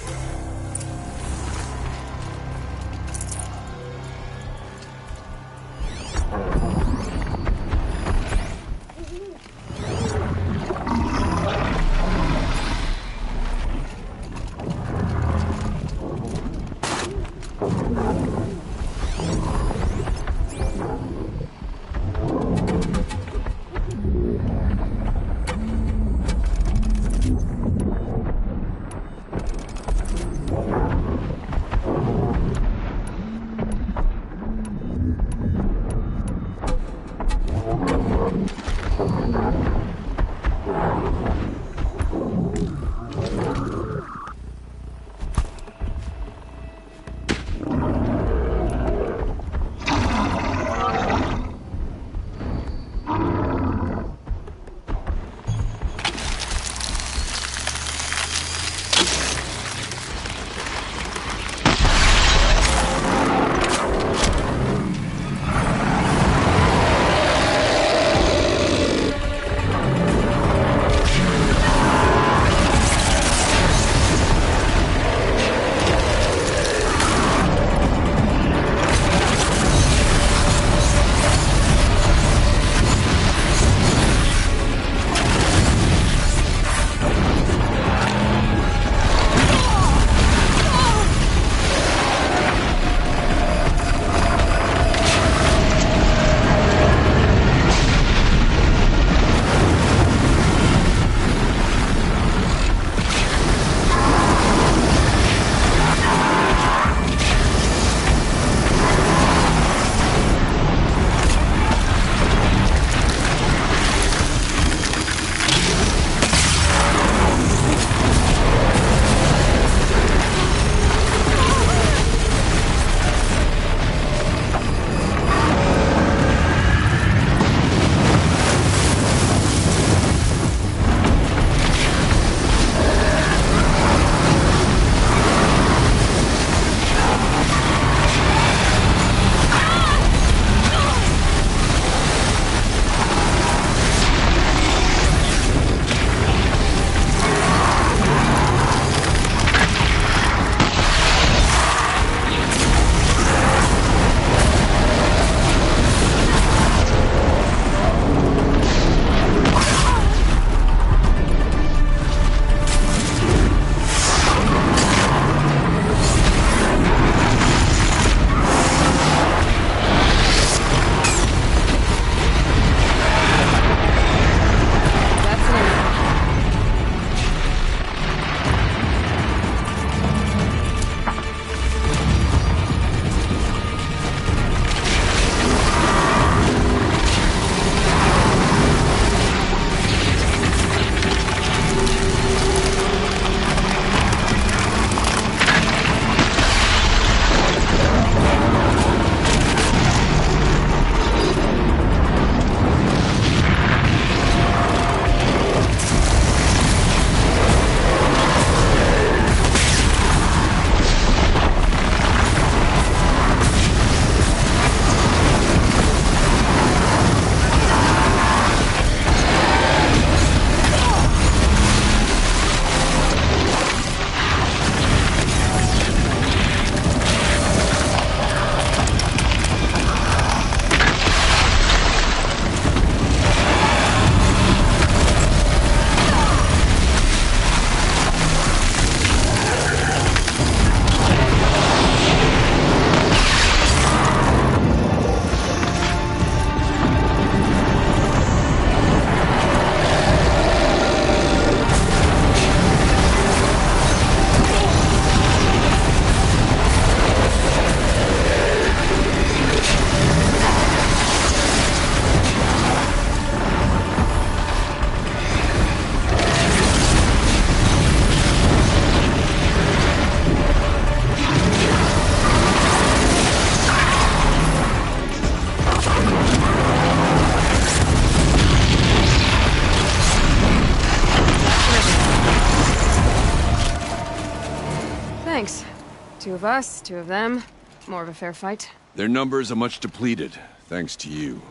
of us, 2 of them. More of a fair fight. Their numbers are much depleted, thanks to you.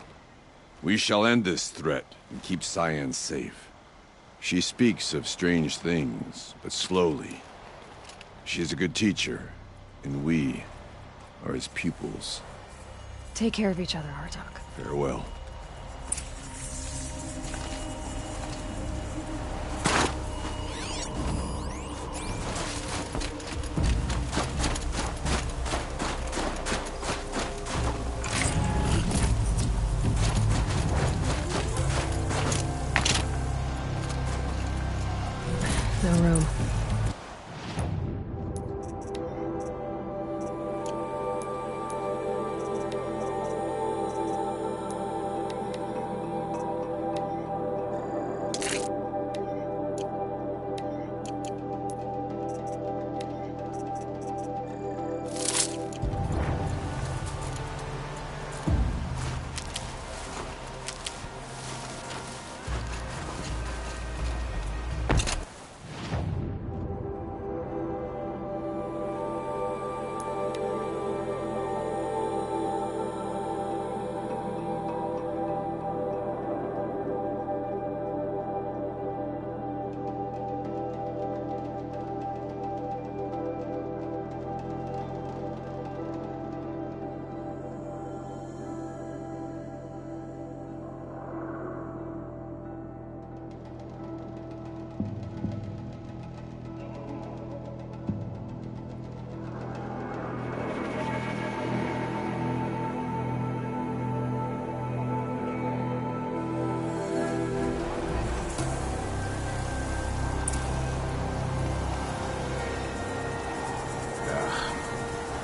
We shall end this threat and keep Cyan safe. She speaks of strange things, but slowly. She is a good teacher, and we are his pupils. Take care of each other, Hartok. Farewell. No room.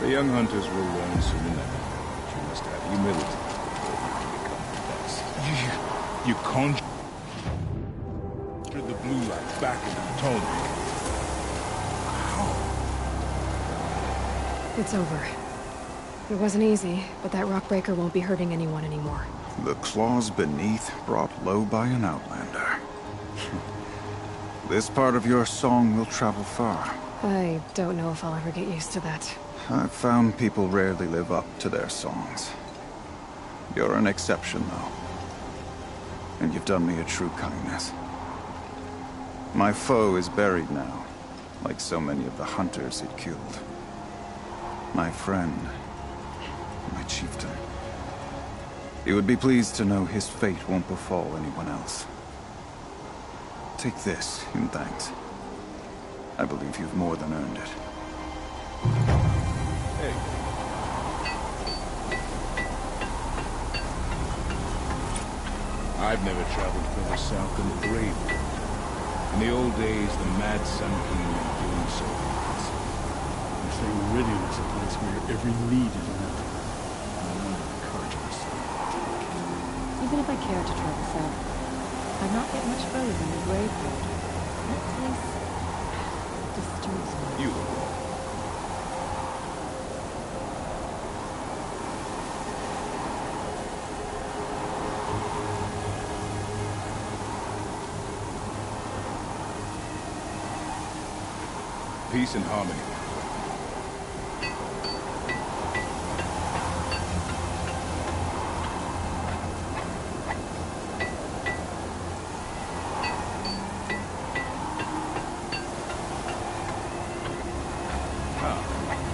The young hunters will learn soon enough. But you must have humility before you can become the best. You conjured the blue light back into the atonement. It's over. It wasn't easy, but that rock breaker won't be hurting anyone anymore. The claws beneath, brought low by an outlander. This part of your song will travel far. I don't know if I'll ever get used to that. I've found people rarely live up to their songs. You're an exception, though. And you've done me a true kindness. My foe is buried now, like so many of the hunters it killed. My friend, my chieftain. You would be pleased to know his fate won't befall anyone else. Take this in thanks. I believe you've more than earned it. Hey. I've never traveled further south than the Grave. In the old days, the Mad Sun King was doing so. You say Meridian is a place where every lead is nothing. I wonder if Carter's. Even if I cared to travel south, I'd not get much further than the Grave Road. That place disturbs me. You. Peace and harmony.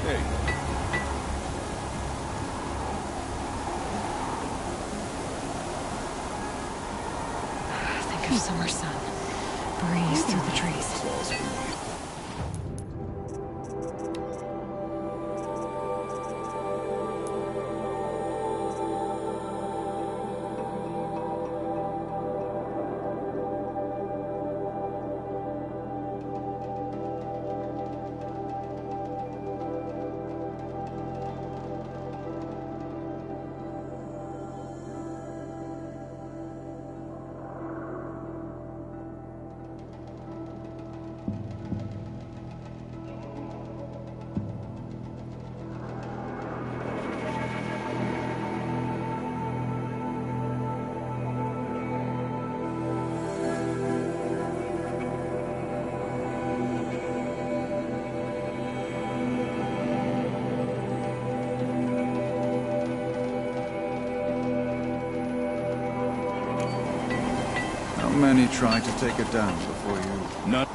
There you go. Think of summer sun. Breeze through the trees. Many tried to take it down before you. Not.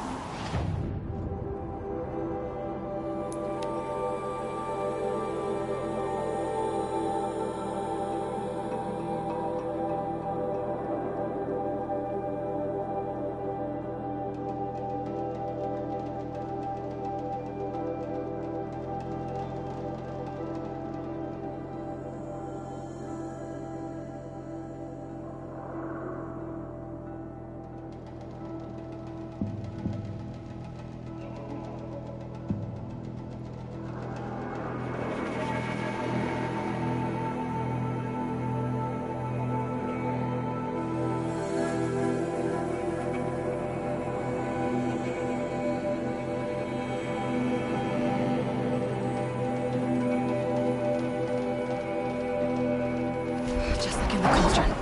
Just like in the cauldron.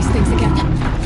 these things again.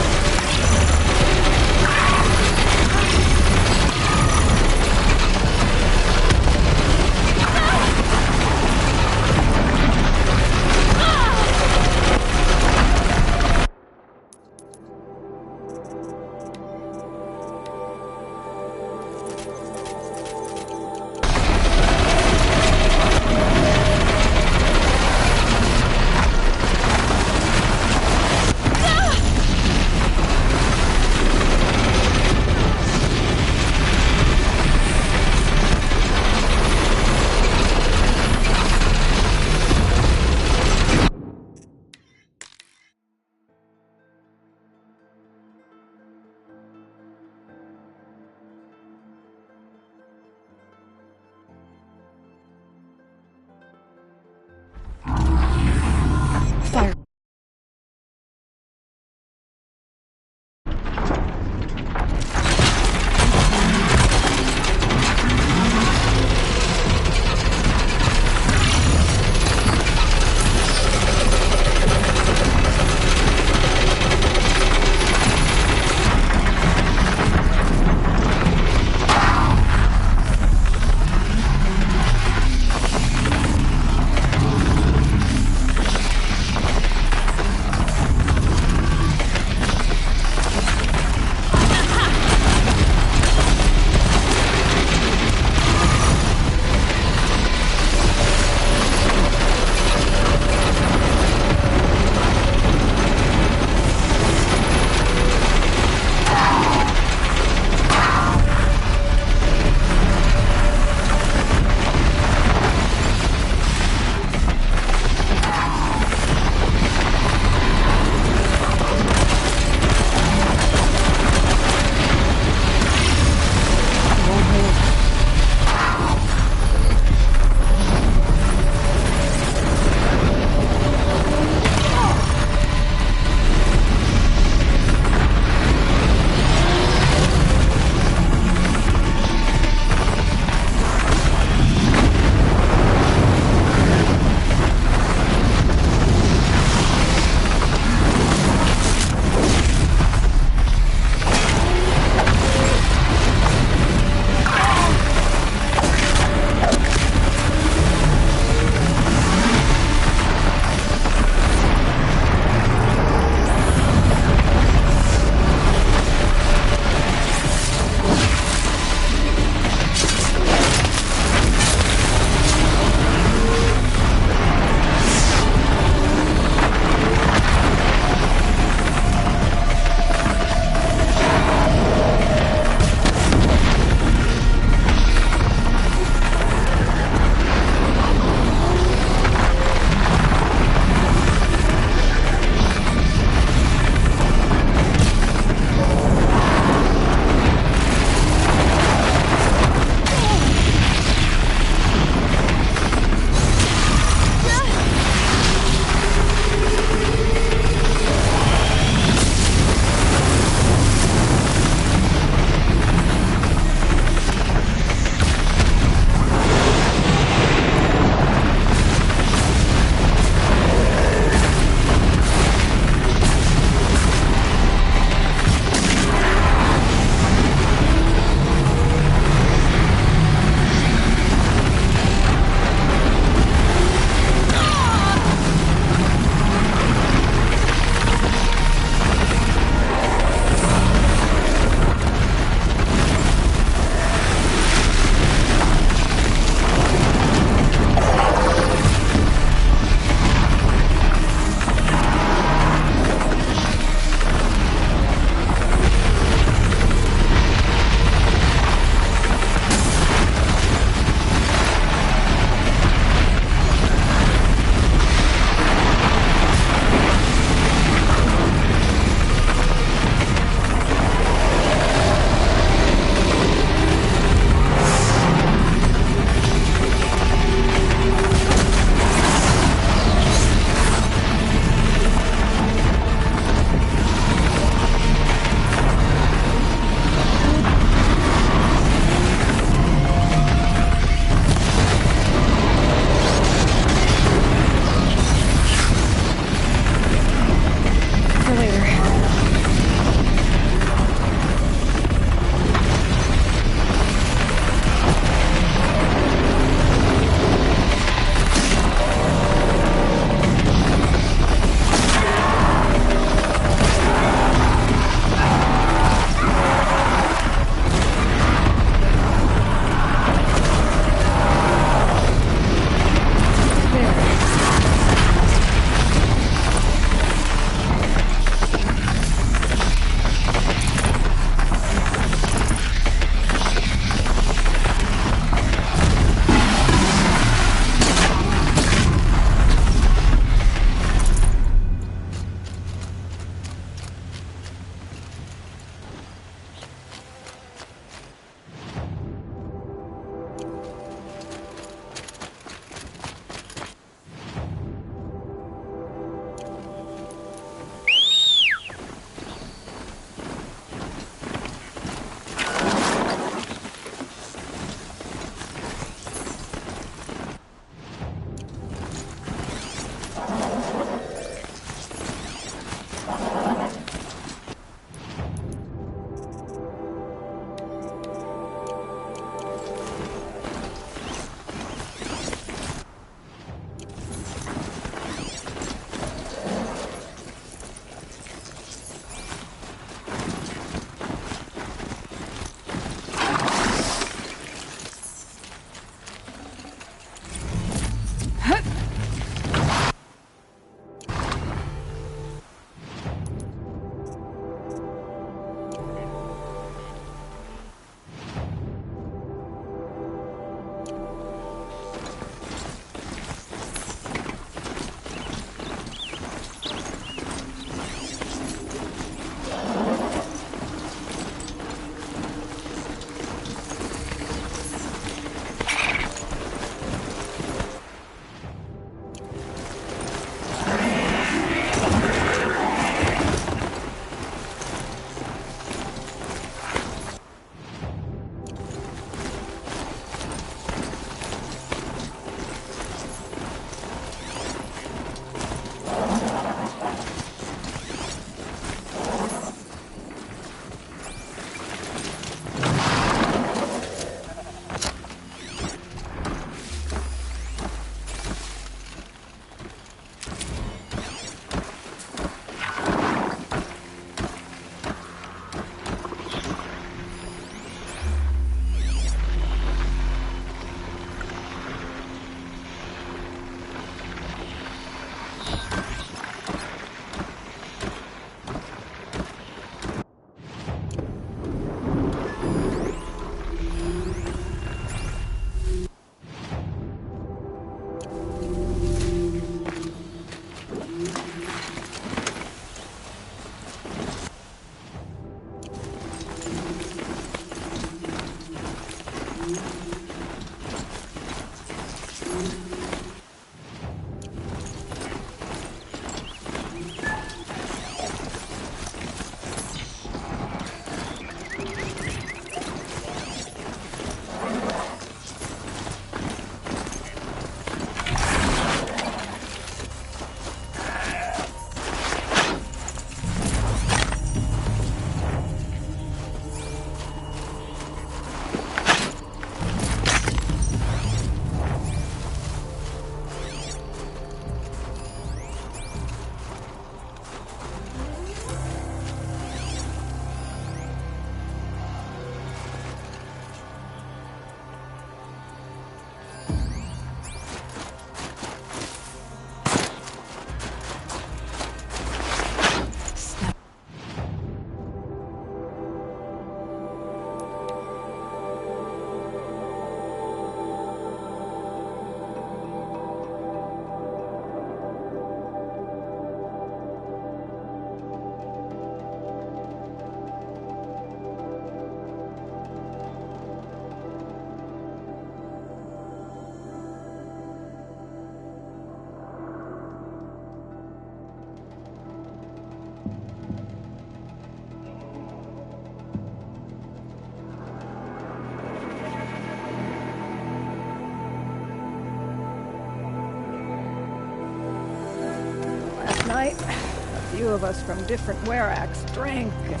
night, a few of us from different weraks drank and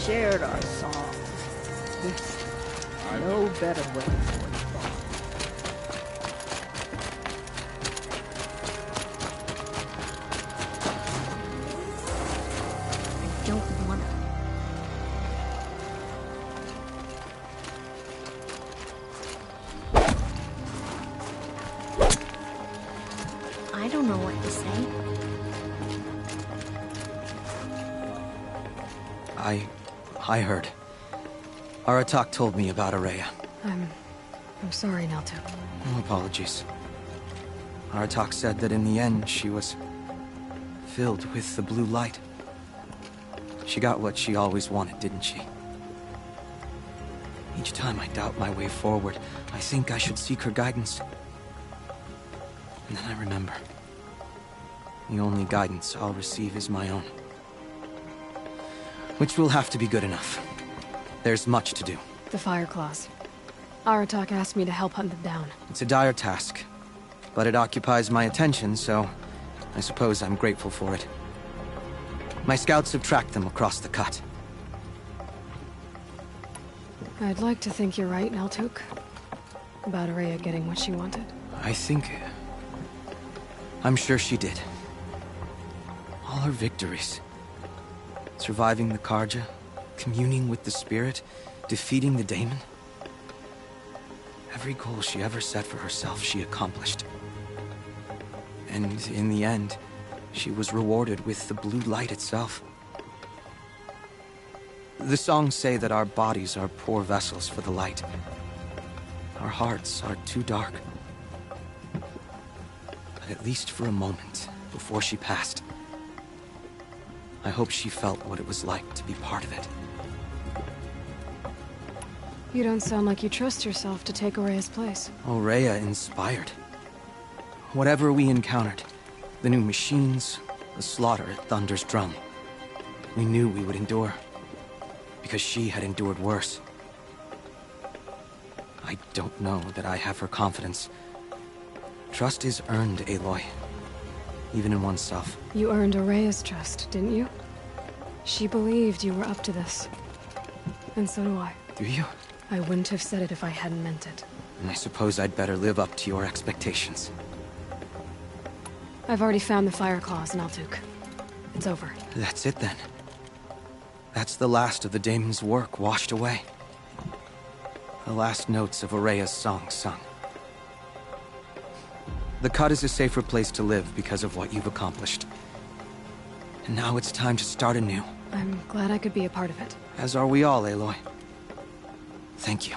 shared our songs. There's no better way for it. I don't want to. I don't know what to say. I heard. Aratak told me about Araya. I'm sorry, Nelto. No apologies. Aratak said that in the end she was filled with the blue light. She got what she always wanted, didn't she? Each time I doubt my way forward, I think I should seek her guidance. And then I remember. The only guidance I'll receive is my own. Which will have to be good enough. There's much to do. The Fire Claws. Aratak asked me to help hunt them down. It's a dire task, but it occupies my attention, so I suppose I'm grateful for it. My scouts have tracked them across the cut. I'd like to think you're right, Naltuk. About Araya getting what she wanted. I'm sure she did. All her victories. Surviving the Karja, communing with the spirit, defeating the daemon. Every goal she ever set for herself, she accomplished. And in the end, she was rewarded with the blue light itself. The songs say that our bodies are poor vessels for the light. Our hearts are too dark. But at least for a moment, before she passed, I hope she felt what it was like to be part of it. You don't sound like you trust yourself to take Araya's place. Araya inspired. Whatever we encountered, the new machines, the slaughter at Thunder's drum, we knew we would endure, because she had endured worse. I don't know that I have her confidence. Trust is earned, Aloy. Even in oneself. You earned Araya's trust, didn't you? She believed you were up to this. And so do I. Do you? I wouldn't have said it if I hadn't meant it. And I suppose I'd better live up to your expectations. I've already found the Fire Claws in Altuk. It's over. That's it then. That's the last of the daemon's work washed away. The last notes of Araya's song sung. The Cut is a safer place to live because of what you've accomplished. And now it's time to start anew. I'm glad I could be a part of it. As are we all, Aloy. Thank you.